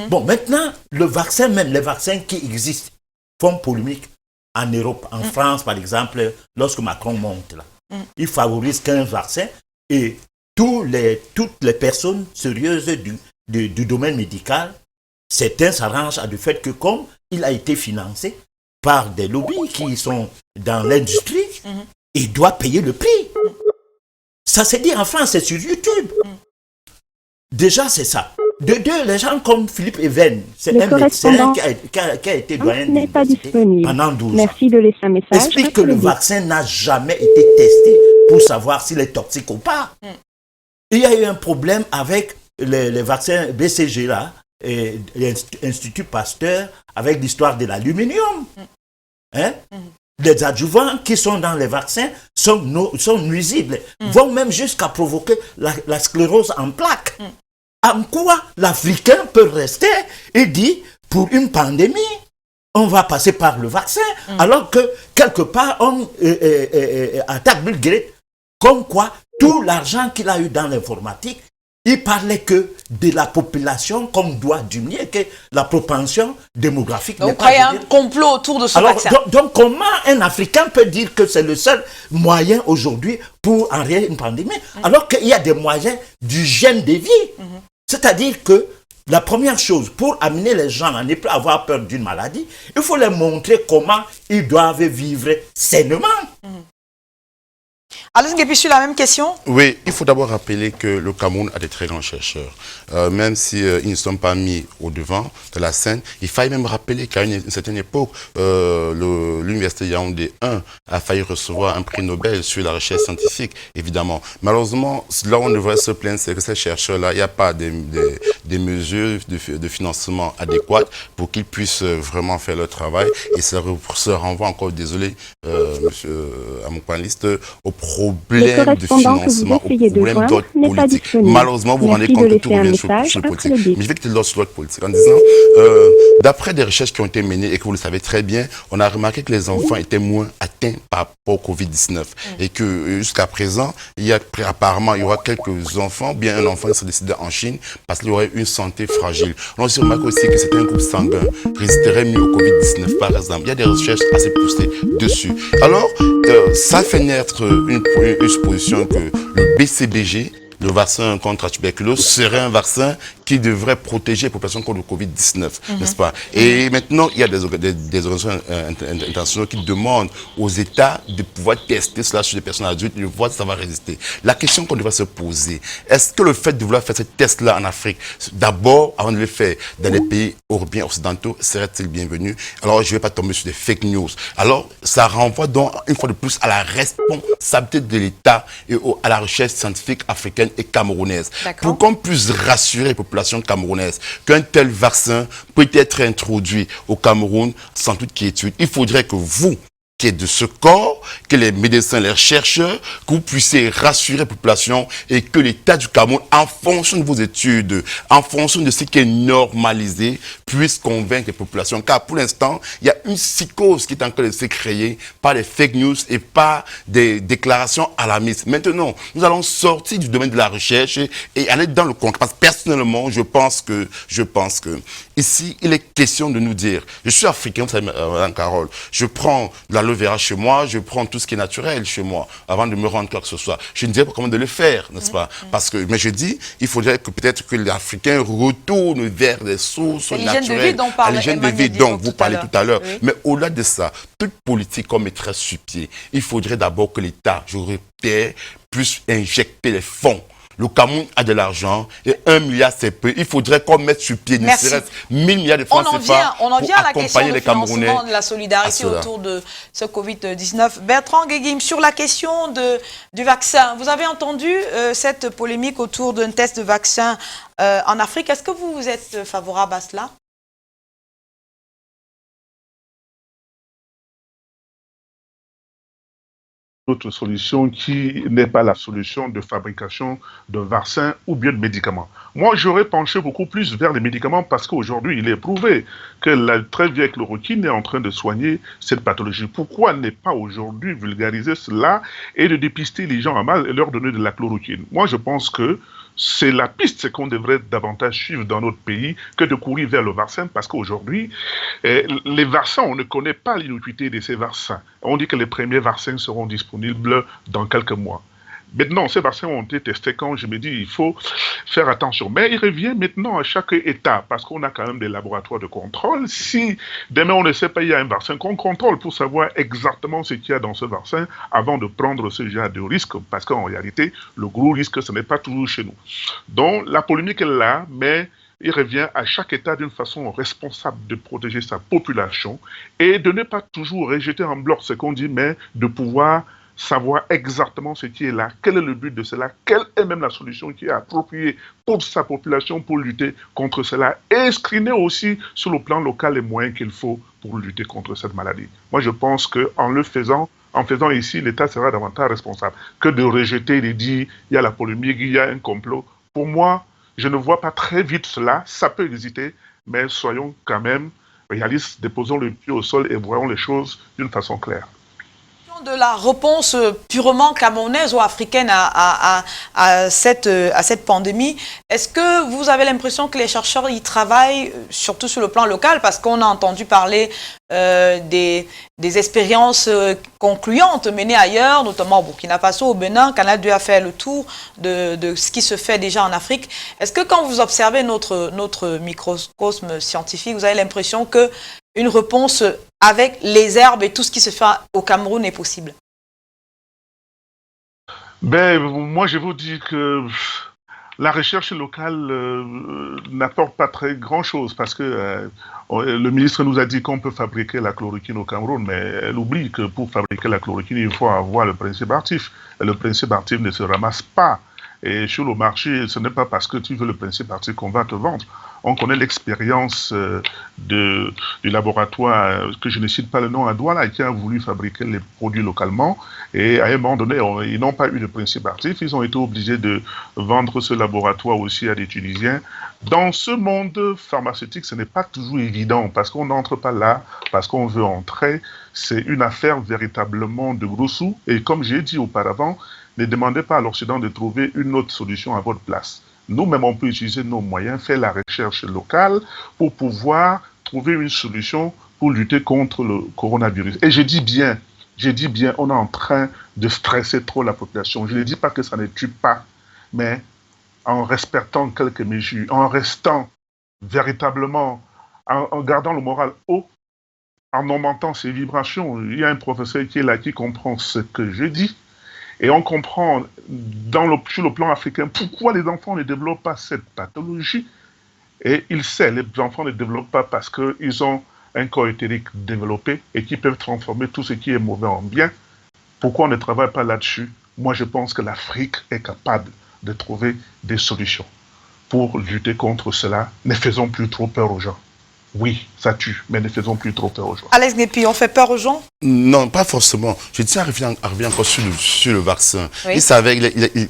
Bon, maintenant, le vaccin, même les vaccins qui existent, font polémique en Europe, en France, par exemple, lorsque Macron monte là. Il favorise qu'un vaccin et toutes les personnes sérieuses du domaine médical, certains s'arrangent à du fait que comme il a été financé par des lobbies qui sont dans l'industrie, il doit payer le prix. Ça s'est dit en France, c'est sur YouTube. Déjà, c'est ça. De deux, les gens comme Philippe Even, c'est un médecin qui a été doyen de l'université pendant 12 ans. Merci de laisser un message. Explique que le vaccin n'a jamais été testé pour savoir s'il est toxique ou pas. Il y a eu un problème avec les vaccins BCG là, et l'Institut Pasteur, avec l'histoire de l'aluminium. Les adjuvants qui sont dans les vaccins sont nuisibles, vont même jusqu'à provoquer la sclérose en plaques. En quoi l'Africain peut rester et dire, pour une pandémie, on va passer par le vaccin, alors que quelque part, on attaque Bill Gates, comme quoi tout l'argent qu'il a eu dans l'informatique, il parlait que de la population qu'on doit diminuer, que la propension démographique n'est pas... Donc, il y a un complot autour de ce vaccin. Donc, comment un Africain peut dire que c'est le seul moyen aujourd'hui pour enrayer une pandémie, alors qu'il y a des moyens d'hygiène de vie? C'est-à-dire que la première chose, pour amener les gens à ne plus avoir peur d'une maladie, il faut leur montrer comment ils doivent vivre sainement. Alain Guépichu, la même question? Oui, il faut d'abord rappeler que le Cameroun a des très grands chercheurs. Même si ils ne sont pas mis au devant de la scène, il fallait même rappeler qu'à une certaine époque, l'Université Yaoundé 1 a failli recevoir un prix Nobel sur la recherche scientifique, évidemment. Malheureusement, là où on devrait se plaindre, c'est que ces chercheurs-là, il n'y a pas des mesures de financement adéquates pour qu'ils puissent vraiment faire leur travail. Et ça se renvoie encore, désolé, monsieur à mon panéliste, au problème de financement, au problème d'ordre politique. Malheureusement, vous vous rendez compte que tout revient sur le politique. Mais je vais quitter l'ordre politique en disant, d'après des recherches qui ont été menées et que vous le savez très bien, on a remarqué que les enfants étaient moins atteints par rapport au Covid-19 et que jusqu'à présent, apparemment, il y aura quelques enfants, bien un enfant qui sera décédé en Chine parce qu'il aurait une santé fragile. On a aussi remarqué aussi que certains groupes sanguins résisterait mieux au Covid-19, par exemple. Il y a des recherches assez poussées dessus. Alors, ça fait naître une supposition que le BCBG, le vaccin contre la tuberculose, serait un vaccin qui devrait protéger les populations contre le Covid-19, n'est-ce pas? Et maintenant, il y a des organisations internationales qui demandent aux États de pouvoir tester cela sur les personnes adultes et de voir si ça va résister. La question qu'on devrait se poser, est-ce que le fait de vouloir faire ce test-là en Afrique, d'abord, avant de le faire dans les pays européens occidentaux, serait-il bienvenu? Alors, je ne vais pas tomber sur des fake news. Alors, ça renvoie donc, une fois de plus, à la responsabilité de l'État et à la recherche scientifique africaine africaine et camerounaise. Pour qu'on puisse rassurer les populations camerounaises qu'un tel vaccin peut être introduit au Cameroun sans toute quiétude, il faudrait que vous, qui est de ce corps, que les médecins, les chercheurs, que vous puissiez rassurer la population et que l'État du Cameroun, en fonction de vos études, en fonction de ce qui est normalisé, puisse convaincre les populations. Car pour l'instant, il y a une psychose qui est en train de se créer par les fake news et par des déclarations alarmistes. Maintenant, nous allons sortir du domaine de la recherche et aller dans le concret. Parce que personnellement, je pense que ici, il est question de nous dire, je suis africain, vous savez, Mme Carole, je prends de la verra chez moi, je prends tout ce qui est naturel chez moi, avant de me rendre quoi que ce soit. Je ne dirais pas comment de le faire, n'est-ce pas? Parce que, mais je dis, il faudrait que peut-être que les Africains retournent vers des sources naturelles. L'hygiène de vie dont vous parlez tout à l'heure. Oui. Mais au-delà de ça, toute politique qu'on mettrait sur pied, il faudrait d'abord que l'État, je répète, puisse injecter les fonds. Le Cameroun a de l'argent et 1 milliard c'est peu. Il faudrait qu'on mette sur pied ne serait-ce 1000 milliards de francs CFA pour accompagner les Camerounais. On en vient à la question de la solidarité autour de ce Covid-19. Bertrand Guéguim, sur la question du vaccin, vous avez entendu cette polémique autour d'un test de vaccin en Afrique. Est-ce que vous êtes favorable à cela? Autre solution qui n'est pas la solution de fabrication de vaccins ou bien de médicaments. Moi, j'aurais penché beaucoup plus vers les médicaments parce qu'aujourd'hui, il est prouvé que la très vieille chloroquine est en train de soigner cette pathologie. Pourquoi ne pas aujourd'hui vulgariser cela et de dépister les gens à mal et leur donner de la chloroquine? Moi, je pense que c'est la piste qu'on devrait davantage suivre dans notre pays que de courir vers le vaccin parce qu'aujourd'hui, les vaccins, on ne connaît pas l'inutilité de ces vaccins. On dit que les premiers vaccins seront disponibles dans quelques mois. Maintenant, ces vaccins ont été testés quand je me dis il faut faire attention. Mais il revient maintenant à chaque État, parce qu'on a quand même des laboratoires de contrôle. Si demain on ne sait pas, il y a un vaccin qu'on contrôle pour savoir exactement ce qu'il y a dans ce vaccin avant de prendre ce genre de risque, parce qu'en réalité, le gros risque, ce n'est pas toujours chez nous. Donc, la polémique est là, mais il revient à chaque État d'une façon responsable de protéger sa population et de ne pas toujours rejeter en bloc ce qu'on dit, mais de pouvoir savoir exactement ce qui est là, quel est le but de cela, quelle est même la solution qui est appropriée pour sa population pour lutter contre cela et screener aussi sur le plan local les moyens qu'il faut pour lutter contre cette maladie. Moi, je pense qu'en le faisant, ici, l'État sera davantage responsable que de rejeter et de dire il y a la polémique, il y a un complot. Pour moi, je ne vois pas très vite cela, ça peut exister, mais soyons quand même réalistes, déposons le pied au sol et voyons les choses d'une façon claire. De la réponse purement camerounaise ou africaine à cette pandémie, est-ce que vous avez l'impression que les chercheurs y travaillent surtout sur le plan local, parce qu'on a entendu parler des expériences concluantes menées ailleurs, notamment au Burkina Faso, au Bénin. Canal 2 a fait le tour de ce qui se fait déjà en Afrique. Est-ce que quand vous observez notre microcosme scientifique, vous avez l'impression que une réponse avec les herbes et tout ce qui se fait au Cameroun est possible? Ben, moi, je vous dis que la recherche locale n'apporte pas très grand-chose parce que le ministre nous a dit qu'on peut fabriquer la chloroquine au Cameroun, mais elle oublie que pour fabriquer la chloroquine, il faut avoir le principe actif. Et le principe actif ne se ramasse pas. Et sur le marché, ce n'est pas parce que tu veux le principe actif qu'on va te vendre. On connaît l'expérience du laboratoire, que je ne cite pas le nom à Douala, qui a voulu fabriquer les produits localement. Et à un moment donné, ils n'ont pas eu de principe actif. Ils ont été obligés de vendre ce laboratoire aussi à des Tunisiens. Dans ce monde pharmaceutique, ce n'est pas toujours évident parce qu'on n'entre pas là, parce qu'on veut entrer. C'est une affaire véritablement de gros sous. Et comme j'ai dit auparavant, ne demandez pas à l'Occident de trouver une autre solution à votre place. Nous-mêmes, on peut utiliser nos moyens, faire la recherche locale pour pouvoir trouver une solution pour lutter contre le coronavirus. Et je dis bien, on est en train de stresser trop la population. Je ne dis pas que ça ne tue pas, mais en respectant quelques mesures, en restant véritablement, en gardant le moral haut, en augmentant ses vibrations. Il y a un professeur qui est là, qui comprend ce que je dis. Et on comprend sur le plan africain pourquoi les enfants ne développent pas cette pathologie. Et il sait, les enfants ne développent pas parce qu'ils ont un corps éthérique développé et qui peuvent transformer tout ce qui est mauvais en bien. Pourquoi on ne travaille pas là-dessus? Moi, je pense que l'Afrique est capable de trouver des solutions. Pour lutter contre cela, ne faisons plus trop peur aux gens. Oui, ça tue, mais ne faisons plus trop peur aux gens. Alex Guépi, on fait peur aux gens? Non, pas forcément. Je tiens à revenir encore sur le vaccin. Oui.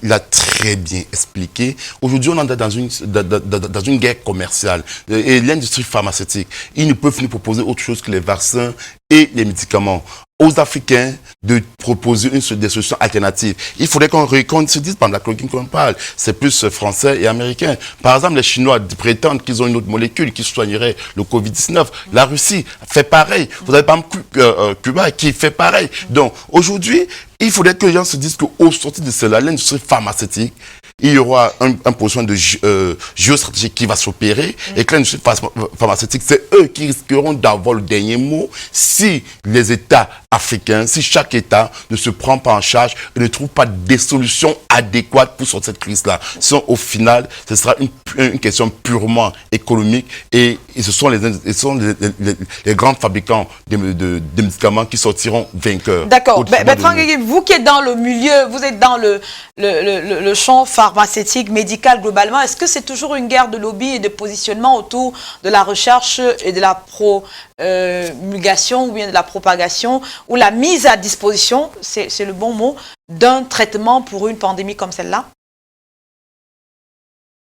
Il a très bien expliqué. Aujourd'hui, on est dans une guerre commerciale. Et l'industrie pharmaceutique, ils ne peuvent nous proposer autre chose que les vaccins et les médicaments. Aux Africains de proposer des solutions alternatives. Il faudrait qu'on se dise, par la chloroquine qu'on parle, c'est plus français et américain. Par exemple, les Chinois prétendent qu'ils ont une autre molécule qui soignerait le Covid-19. La Russie fait pareil. Vous avez par exemple Cuba qui fait pareil. Donc, aujourd'hui, il faudrait que les gens se disent qu'au sortir de cela, l'industrie pharmaceutique, il y aura un position de géostratégie qui va s'opérer et que l'industrie pharmaceutique, c'est eux qui risqueront d'avoir le dernier mot si les États africains, si chaque État ne se prend pas en charge et ne trouve pas des solutions adéquates pour sortir de cette crise-là. Sinon, au final, ce sera une question purement économique et ce sont les grands fabricants de médicaments qui sortiront vainqueurs. D'accord. Bertrand Guégué, vous qui êtes dans le milieu, vous êtes dans le champ pharmaceutique, médical globalement, est-ce que c'est toujours une guerre de lobby et de positionnement autour de la recherche et de la promulgation ou bien de la propagation ou la mise à disposition, c'est le bon mot, d'un traitement pour une pandémie comme celle-là?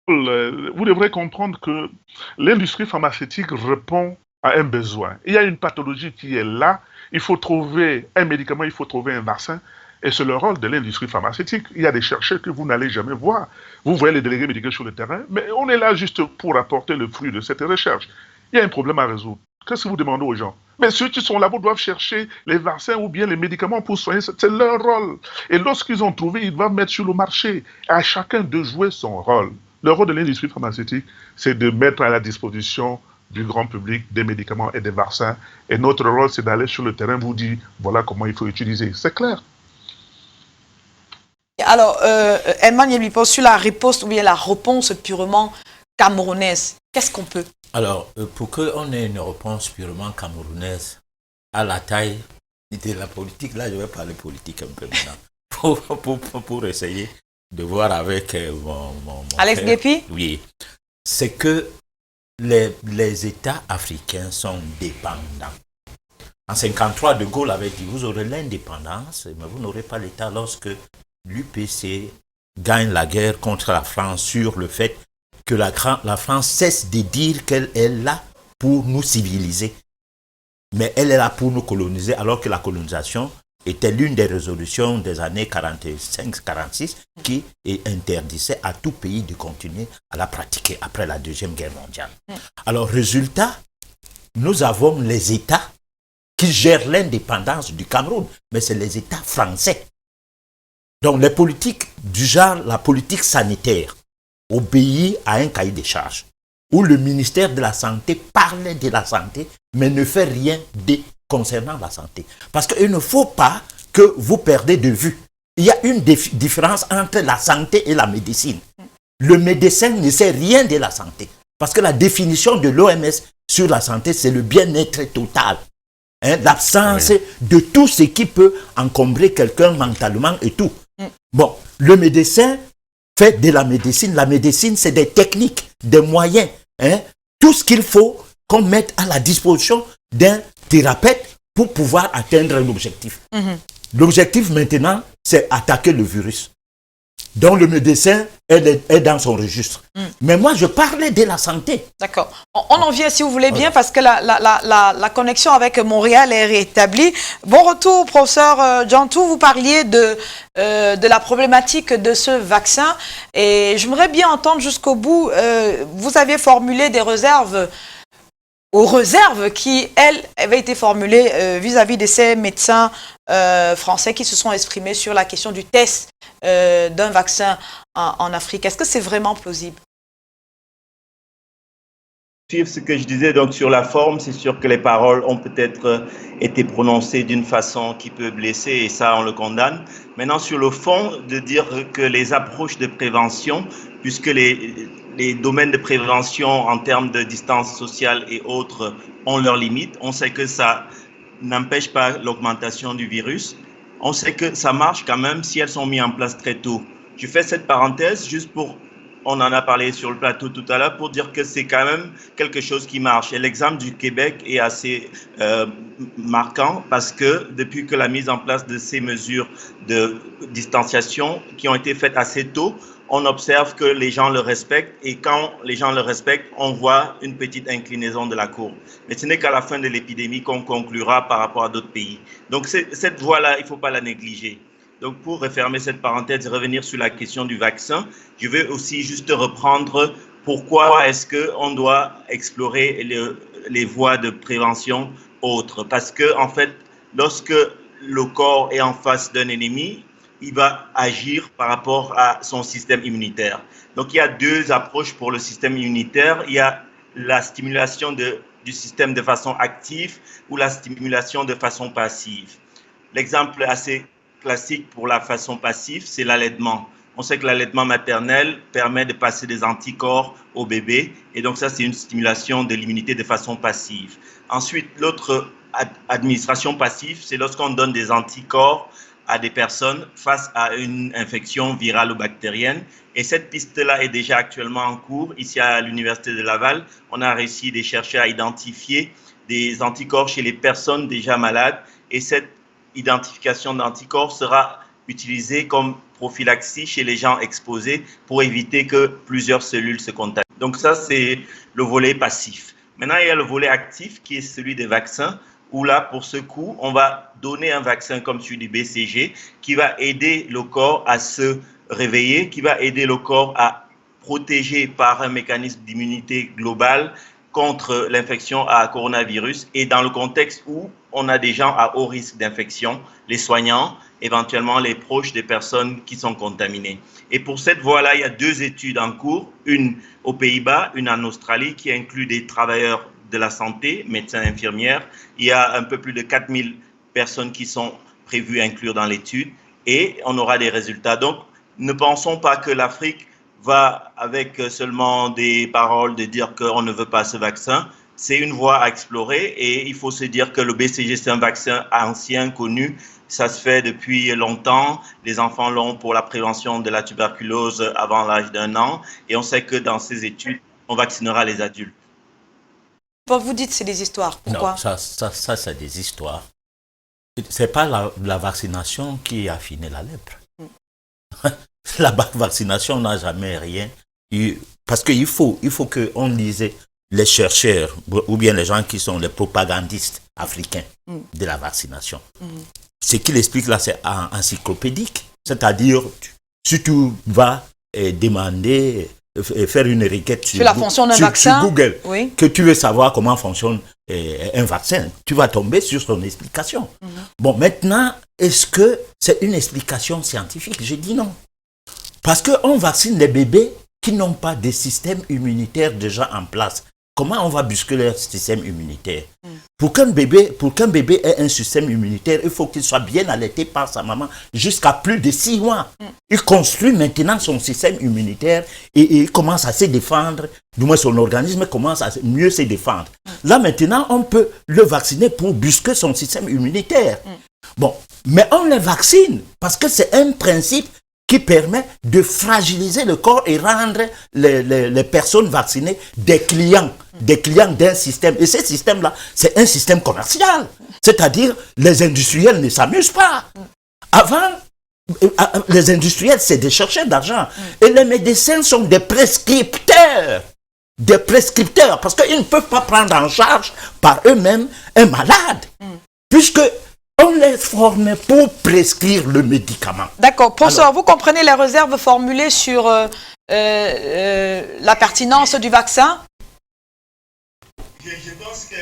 Vous devrez comprendre que l'industrie pharmaceutique répond à un besoin. Il y a une pathologie qui est là, il faut trouver un médicament, il faut trouver un vaccin. Et c'est le rôle de l'industrie pharmaceutique. Il y a des chercheurs que vous n'allez jamais voir. Vous voyez les délégués médicaux sur le terrain, mais on est là juste pour apporter le fruit de cette recherche. Il y a un problème à résoudre. Qu'est-ce que vous demandez aux gens? Mais ceux qui sont là-bas doivent chercher les vaccins ou bien les médicaments pour soigner. C'est leur rôle. Et lorsqu'ils ont trouvé, ils doivent mettre sur le marché. À chacun de jouer son rôle. Le rôle de l'industrie pharmaceutique, c'est de mettre à la disposition du grand public des médicaments et des vaccins. Et notre rôle, c'est d'aller sur le terrain, vous dire, voilà comment il faut utiliser. C'est clair. Alors, Elman Yelipo, sur la riposte ou bien la réponse purement camerounaise, qu'est-ce qu'on peut? Alors, pour qu'on ait une réponse purement camerounaise à la taille de la politique, là je vais parler politique un peu maintenant, pour essayer de voir avec mon Alex Guépi? Oui, c'est que les États africains sont dépendants. En 1953, De Gaulle avait dit, vous aurez l'indépendance, mais vous n'aurez pas l'État lorsque l'UPC gagne la guerre contre la France sur le fait que la France cesse de dire qu'elle est là pour nous civiliser. Mais elle est là pour nous coloniser, alors que la colonisation était l'une des résolutions des années 45-46 qui interdisait à tout pays de continuer à la pratiquer après la Deuxième Guerre mondiale. Alors, résultat, nous avons les États qui gèrent l'indépendance du Cameroun, mais c'est les États français. Donc, les politiques du genre, la politique sanitaire, obéit à un cahier des charges, où le ministère de la Santé parle de la santé, mais ne fait rien concernant la santé. Parce qu'il ne faut pas que vous perdez de vue. Il y a une différence entre la santé et la médecine. Le médecin ne sait rien de la santé. Parce que la définition de l'OMS sur la santé, c'est le bien-être total. L'absence de tout ce qui peut encombrer quelqu'un mentalement et tout. Bon, le médecin fait de la médecine. La médecine, c'est des techniques, des moyens. Tout ce qu'il faut qu'on mette à la disposition d'un thérapeute pour pouvoir atteindre l'objectif. L'objectif maintenant, c'est attaquer le virus. Donc le médecin est dans son registre. Mais moi, je parlais de la santé. D'accord. On en vient, si vous voulez bien, parce que la connexion avec Montréal est rétablie. Bon retour, professeur Jantou. Vous parliez de la problématique de ce vaccin. Et j'aimerais bien entendre jusqu'au bout. Vous aviez formulé des réserves aux réserves qui, elles, avaient été formulées vis-à-vis de ces médecins français qui se sont exprimés sur la question du test d'un vaccin en Afrique. Est-ce que c'est vraiment plausible? Suivre ce que je disais, donc sur la forme, c'est sûr que les paroles ont peut-être été prononcées d'une façon qui peut blesser et ça, on le condamne. Maintenant, sur le fond, de dire que les approches de prévention, puisque les domaines de prévention en termes de distance sociale et autres ont leurs limites, on sait que ça n'empêche pas l'augmentation du virus. On sait que ça marche quand même si elles sont mises en place très tôt. Je fais cette parenthèse juste pour, on en a parlé sur le plateau tout à l'heure, pour dire que c'est quand même quelque chose qui marche. Et l'exemple du Québec est assez marquant parce que depuis que la mise en place de ces mesures de distanciation qui ont été faites assez tôt, on observe que les gens le respectent et quand les gens le respectent, on voit une petite inclinaison de la courbe. Mais ce n'est qu'à la fin de l'épidémie qu'on conclura par rapport à d'autres pays. Donc cette voie-là, il ne faut pas la négliger. Donc pour refermer cette parenthèse et revenir sur la question du vaccin, je veux aussi juste reprendre pourquoi est-ce qu'on doit explorer les voies de prévention autres. Parce que en fait, lorsque le corps est en face d'un ennemi, il va agir par rapport à son système immunitaire. Donc, il y a deux approches pour le système immunitaire. Il y a la stimulation du système de façon active ou la stimulation de façon passive. L'exemple assez classique pour la façon passive, c'est l'allaitement. On sait que l'allaitement maternel permet de passer des anticorps au bébé et donc ça, c'est une stimulation de l'immunité de façon passive. Ensuite, l'autre administration passive, c'est lorsqu'on donne des anticorps à des personnes face à une infection virale ou bactérienne. Et cette piste-là est déjà actuellement en cours. Ici à l'Université de Laval, on a réussi des chercheurs à identifier des anticorps chez les personnes déjà malades. Et cette identification d'anticorps sera utilisée comme prophylaxie chez les gens exposés pour éviter que plusieurs cellules se contaminent. Donc ça, c'est le volet passif. Maintenant, il y a le volet actif qui est celui des vaccins, où là, pour ce coup, on va donner un vaccin comme celui du BCG qui va aider le corps à se réveiller, qui va aider le corps à protéger par un mécanisme d'immunité globale contre l'infection à coronavirus et dans le contexte où on a des gens à haut risque d'infection, les soignants, éventuellement les proches des personnes qui sont contaminées. Et pour cette voie-là, il y a deux études en cours, une aux Pays-Bas, une en Australie qui inclut des travailleurs de la santé, médecins, infirmières. Il y a un peu plus de 4000 personnes qui sont prévues à inclure dans l'étude et on aura des résultats. Donc, ne pensons pas que l'Afrique va, avec seulement des paroles, de dire qu'on ne veut pas ce vaccin. C'est une voie à explorer et il faut se dire que le BCG, c'est un vaccin ancien, connu. Ça se fait depuis longtemps. Les enfants l'ont pour la prévention de la tuberculose avant l'âge d'1 an. Et on sait que dans ces études, on vaccinera les adultes. Vous dites c'est des histoires. Pourquoi? Non, ça c'est des histoires. C'est pas la vaccination qui a affiné la lèpre. La vaccination n'a jamais rien eu. Parce qu'il faut qu'on lise les chercheurs ou bien les gens qui sont les propagandistes africains de la vaccination. Ce qu'il explique là, c'est encyclopédique. C'est-à-dire, si tu vas demander, faire une requête sur la fonction d'un vaccin, sur Google, oui, que tu veux savoir comment fonctionne un vaccin, tu vas tomber sur son explication. Bon, maintenant, est-ce que c'est une explication scientifique? Je dis non. Parce qu'on vaccine les bébés qui n'ont pas de système immunitaire déjà en place. Comment on va bousculer leur système immunitaire? Pour qu'un bébé ait un système immunitaire, il faut qu'il soit bien allaité par sa maman jusqu'à plus de 6 mois. Il construit maintenant son système immunitaire et il commence à se défendre, du moins son organisme commence à mieux se défendre. Là maintenant, on peut le vacciner pour bousculer son système immunitaire. Bon, mais on le vaccine parce que c'est un principe qui permet de fragiliser le corps et rendre les personnes vaccinées des clients d'un système. Et ce système-là, c'est un système commercial. C'est-à-dire, les industriels ne s'amusent pas. Avant, les industriels, c'est des chercheurs d'argent. Et les médecins sont des prescripteurs. Des prescripteurs, parce qu'ils ne peuvent pas prendre en charge par eux-mêmes un malade. Puisque on les forme pour prescrire le médicament. D'accord. Professeur, vous comprenez les réserves formulées sur la pertinence du vaccin? Je pense que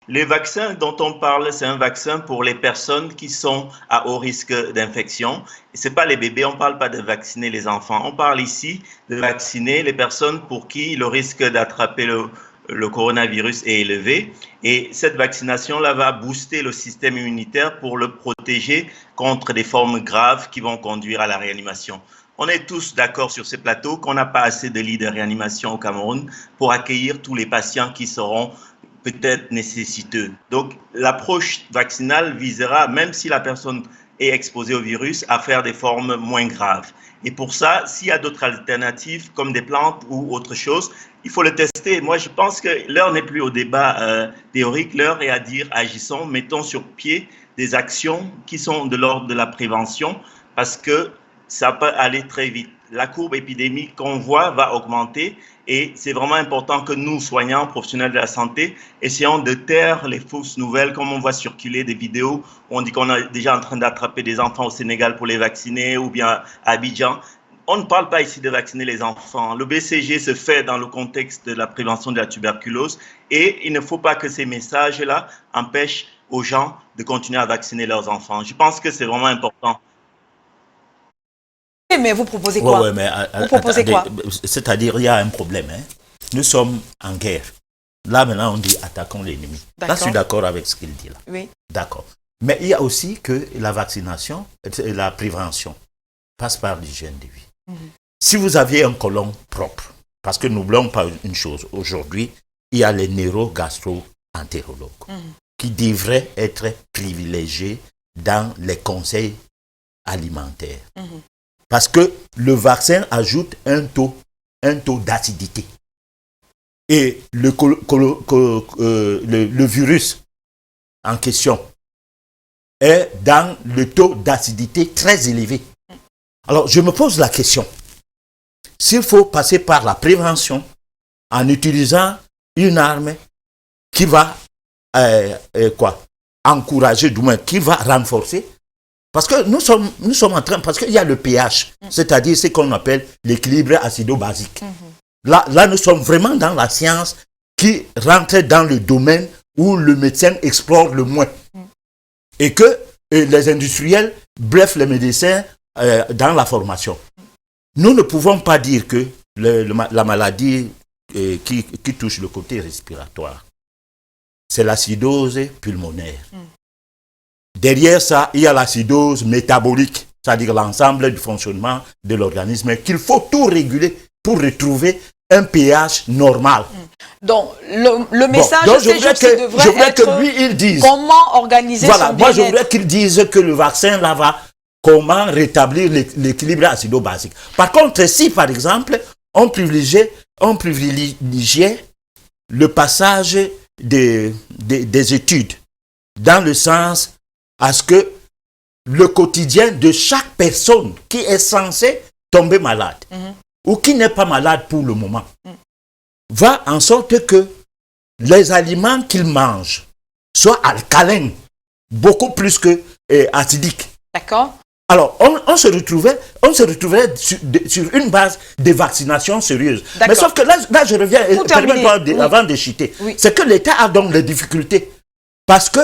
les vaccins dont on parle, c'est un vaccin pour les personnes qui sont à haut risque d'infection. Ce n'est pas les bébés, on ne parle pas de vacciner les enfants. On parle ici de vacciner les personnes pour qui le risque d'attraper le coronavirus est élevé et cette vaccination-là va booster le système immunitaire pour le protéger contre des formes graves qui vont conduire à la réanimation. On est tous d'accord sur ces plateaux qu'on n'a pas assez de lits de réanimation au Cameroun pour accueillir tous les patients qui seront peut-être nécessiteux. Donc, l'approche vaccinale visera, même si la personne et exposés au virus à faire des formes moins graves. Et pour ça, s'il y a d'autres alternatives comme des plantes ou autre chose, il faut le tester. Moi, je pense que l'heure n'est plus au débat théorique, l'heure est à dire agissons, mettons sur pied des actions qui sont de l'ordre de la prévention parce que ça peut aller très vite. La courbe épidémique qu'on voit va augmenter et c'est vraiment important que nous, soignants, professionnels de la santé, essayons de taire les fausses nouvelles, comme on voit circuler des vidéos où on dit qu'on est déjà en train d'attraper des enfants au Sénégal pour les vacciner ou bien à Abidjan. On ne parle pas ici de vacciner les enfants. Le BCG se fait dans le contexte de la prévention de la tuberculose et il ne faut pas que ces messages-là empêchent aux gens de continuer à vacciner leurs enfants. Je pense que c'est vraiment important. Mais vous proposez quoi? Ouais, mais vous proposez quoi? C'est-à-dire, il y a un problème. Hein. Nous sommes en guerre. Là, maintenant, on dit attaquons l'ennemi. Là, je suis d'accord avec ce qu'il dit là. Oui. D'accord. Mais il y a aussi que la vaccination et la prévention passe par l'hygiène de vie. Si vous aviez un côlon propre, parce que n'oublions pas une chose, aujourd'hui, il y a les neuro-gastro-entérologues qui devraient être privilégiés dans les conseils alimentaires. Parce que le vaccin ajoute un taux d'acidité. Et le virus en question est dans le taux d'acidité très élevé. Alors, je me pose la question. S'il faut passer par la prévention en utilisant une arme qui va encourager, du moins qui va renforcer, parce que nous sommes en train, parce qu'il y a le pH, c'est-à-dire ce qu'on appelle l'équilibre acido-basique. Là, nous sommes vraiment dans la science qui rentre dans le domaine où le médecin explore le moins. Et que les industriels bluffent les médecins dans la formation. Nous ne pouvons pas dire que la maladie qui touche le côté respiratoire, c'est l'acidose pulmonaire. Derrière ça, il y a l'acidose métabolique, c'est-à-dire l'ensemble du fonctionnement de l'organisme, qu'il faut tout réguler pour retrouver un pH normal. Donc, le message, donc c'est juste qu'il devrait être que lui, il dise, comment organiser son bien-être. Moi, je voudrais qu'il dise que le vaccin, là, va comment rétablir l'équilibre acido-basique. Par contre, si, par exemple, on privilégiait le passage des études dans le sens à ce que le quotidien de chaque personne qui est censée tomber malade ou qui n'est pas malade pour le moment va en sorte que les aliments qu'il mange soient alcalins, beaucoup plus que acidiques. D'accord. Alors, on se retrouverait sur une base de vaccination sérieuse. Mais sauf que là je reviens, avant de chuter, c'est que l'État a donc des difficultés. Parce que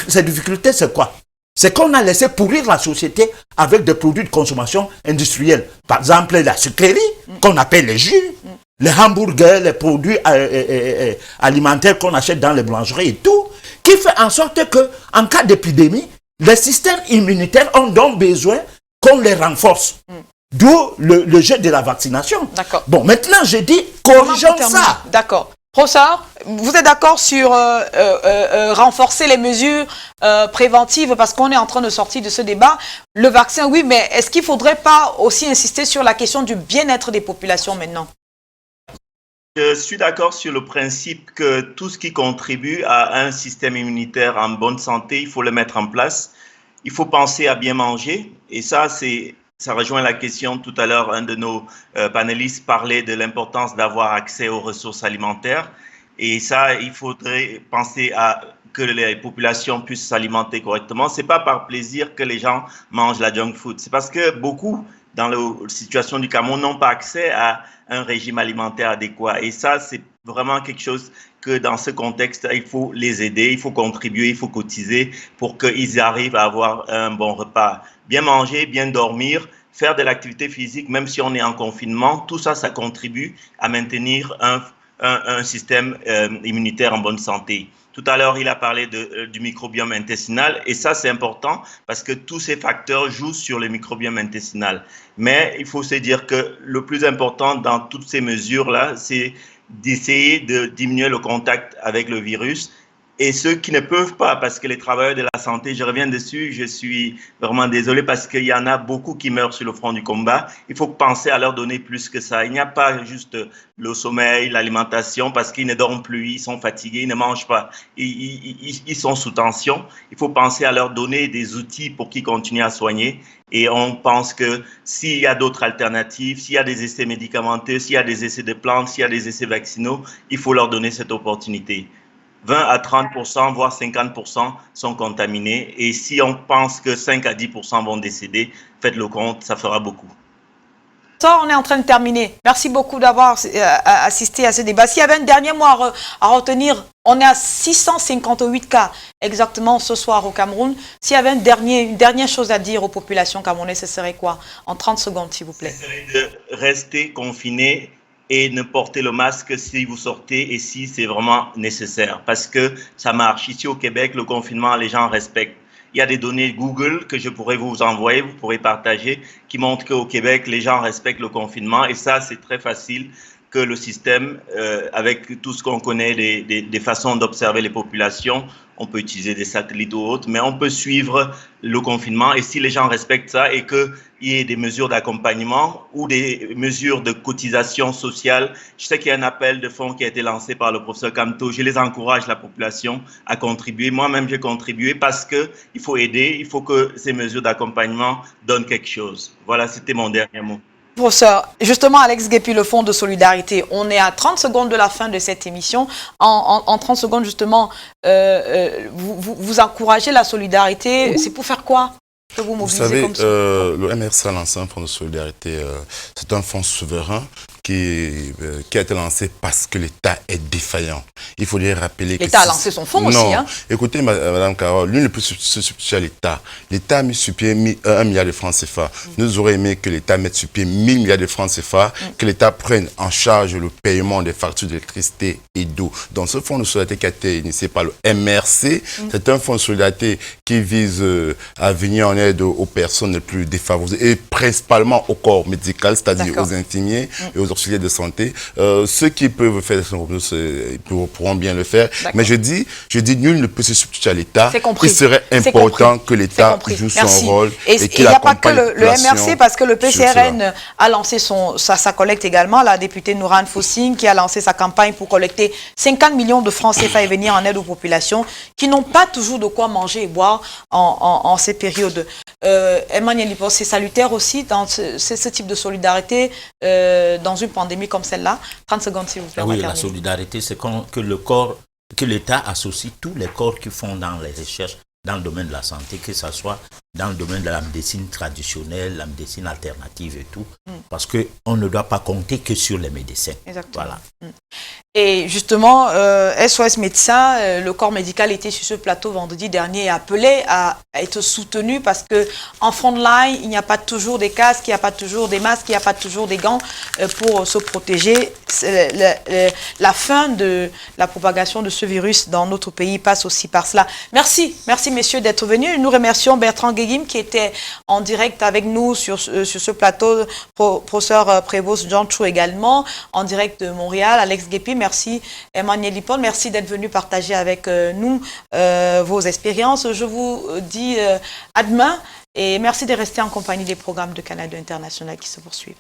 ces difficultés, c'est quoi? C'est qu'on a laissé pourrir la société avec des produits de consommation industrielle. Par exemple, la sucrerie, qu'on appelle les jus, les hamburgers, les produits alimentaires qu'on achète dans les boulangeries et tout, qui fait en sorte qu'en cas d'épidémie, les systèmes immunitaires ont donc besoin qu'on les renforce. D'où le jeu de la vaccination. D'accord. Bon, maintenant, je dis, corrigeons ça. D'accord. Professeur, vous êtes d'accord sur renforcer les mesures préventives parce qu'on est en train de sortir de ce débat. Le vaccin, oui, mais est-ce qu'il ne faudrait pas aussi insister sur la question du bien-être des populations maintenant? Je suis d'accord sur le principe que tout ce qui contribue à un système immunitaire en bonne santé, il faut le mettre en place. Il faut penser à bien manger et ça rejoint la question tout à l'heure, un de nos panélistes parlait de l'importance d'avoir accès aux ressources alimentaires. Et ça, il faudrait penser à que les populations puissent s'alimenter correctement. Ce n'est pas par plaisir que les gens mangent la junk food. C'est parce que beaucoup, dans la situation du Cameroun, n'ont pas accès à un régime alimentaire adéquat. Et ça, c'est vraiment quelque chose que dans ce contexte, il faut les aider, il faut contribuer, il faut cotiser pour qu'ils arrivent à avoir un bon repas. Bien manger, bien dormir, faire de l'activité physique, même si on est en confinement, tout ça, ça contribue à maintenir un système immunitaire en bonne santé. Tout à l'heure, il a parlé du microbiome intestinal et ça, c'est important parce que tous ces facteurs jouent sur le microbiome intestinal. Mais il faut se dire que le plus important dans toutes ces mesures-là, c'est d'essayer de diminuer le contact avec le virus Et ceux qui ne peuvent pas, parce que les travailleurs de la santé, je reviens dessus, je suis vraiment désolé parce qu'il y en a beaucoup qui meurent sur le front du combat. Il faut penser à leur donner plus que ça. Il n'y a pas juste le sommeil, l'alimentation, parce qu'ils ne dorment plus, ils sont fatigués, ils ne mangent pas, ils sont sous tension. Il faut penser à leur donner des outils pour qu'ils continuent à soigner. Et on pense que s'il y a d'autres alternatives, s'il y a des essais médicamenteux, s'il y a des essais de plantes, s'il y a des essais vaccinaux, il faut leur donner cette opportunité. 20 à 30%, voire 50% sont contaminés. Et si on pense que 5 à 10% vont décéder, faites le compte, ça fera beaucoup. Ça, on est en train de terminer. Merci beaucoup d'avoir assisté à ce débat. S'il y avait un dernier mot à retenir, on est à 658 cas exactement ce soir au Cameroun. S'il y avait une dernière chose à dire aux populations camerounaises, ce serait quoi? En 30 secondes, s'il vous plaît. Ce serait de rester confiné et ne portez le masque si vous sortez et si c'est vraiment nécessaire. Parce que ça marche. Ici au Québec, le confinement, les gens respectent. Il y a des données Google que je pourrais vous envoyer, vous pourrez partager, qui montrent qu'au Québec, les gens respectent le confinement. Et ça, c'est très facile que le système, avec tout ce qu'on connaît, des façons d'observer les populations, on peut utiliser des satellites ou autres, mais on peut suivre le confinement. Et si les gens respectent ça et qu'il y ait des mesures d'accompagnement ou des mesures de cotisation sociale, je sais qu'il y a un appel de fonds qui a été lancé par le professeur Camto. Je les encourage, la population, à contribuer. Moi-même, j'ai contribué parce qu'il faut aider, il faut que ces mesures d'accompagnement donnent quelque chose. Voilà, c'était mon dernier mot. Professeur, justement, Alex Guépi, le Fonds de solidarité, on est à 30 secondes de la fin de cette émission. En 30 secondes, justement, vous encouragez la solidarité. C'est pour faire quoi que vous mobilisez? Vous savez, comme ça le MRC a lancé un fonds de solidarité. C'est un fonds souverain qui a été lancé parce que l'État est défaillant. Il faudrait rappeler que... L'État a lancé son fonds non. aussi. Hein. Écoutez, Madame Carole, l'une ne peut se substituer à l'État. L'État a mis sur pied 1 milliard de francs CFA. Nous aurions aimé que l'État mette sur pied 1000 milliards de francs CFA, que l'État prenne en charge le paiement des factures d'électricité et d'eau. Donc ce fonds de solidarité qui a été initié par le MRC, c'est un fonds de solidarité qui vise à venir en aide aux personnes les plus défavorisées et principalement au corps médical, c'est-à-dire aux infirmiers et aux auxiliaires de santé. Ceux qui peuvent faire ils pourront bien le faire. Mais je dis, nul ne peut se substituer à l'État. Il serait important que l'État joue son rôle. Et il n'y a pas que le MRC, parce que le PCRN a lancé sa collecte également. La députée Nourane Fossine qui a lancé sa campagne pour collecter 50 millions de francs CFA et venir en aide aux populations qui n'ont pas toujours de quoi manger et boire en ces périodes. Emmanuel Lipos, c'est salutaire aussi dans ce type de solidarité dans une pandémie comme celle-là. 30 secondes, s'il vous plaît. Oui, la solidarité, c'est que l'État associe tous les corps qui font dans les recherches dans le domaine de la santé, que ce soit dans le domaine de la médecine traditionnelle, la médecine alternative et tout, parce qu'on ne doit pas compter que sur les médecins. Exactement. Voilà. Et justement, SOS Médecins, le corps médical était sur ce plateau vendredi dernier et appelé à être soutenu parce que en front line, il n'y a pas toujours des casques, il n'y a pas toujours des masques, il n'y a pas toujours des gants pour se protéger. La fin de la propagation de ce virus dans notre pays passe aussi par cela. Merci messieurs d'être venus. Nous remercions Bertrand Guéguim qui était en direct avec nous sur ce plateau, professeur Prévost Jean Chou également, en direct de Montréal, Alex Guépi. Merci Emmanuel Lipon, merci d'être venu partager avec nous vos expériences. Je vous dis à demain et merci de rester en compagnie des programmes de Canal 2 International qui se poursuivent.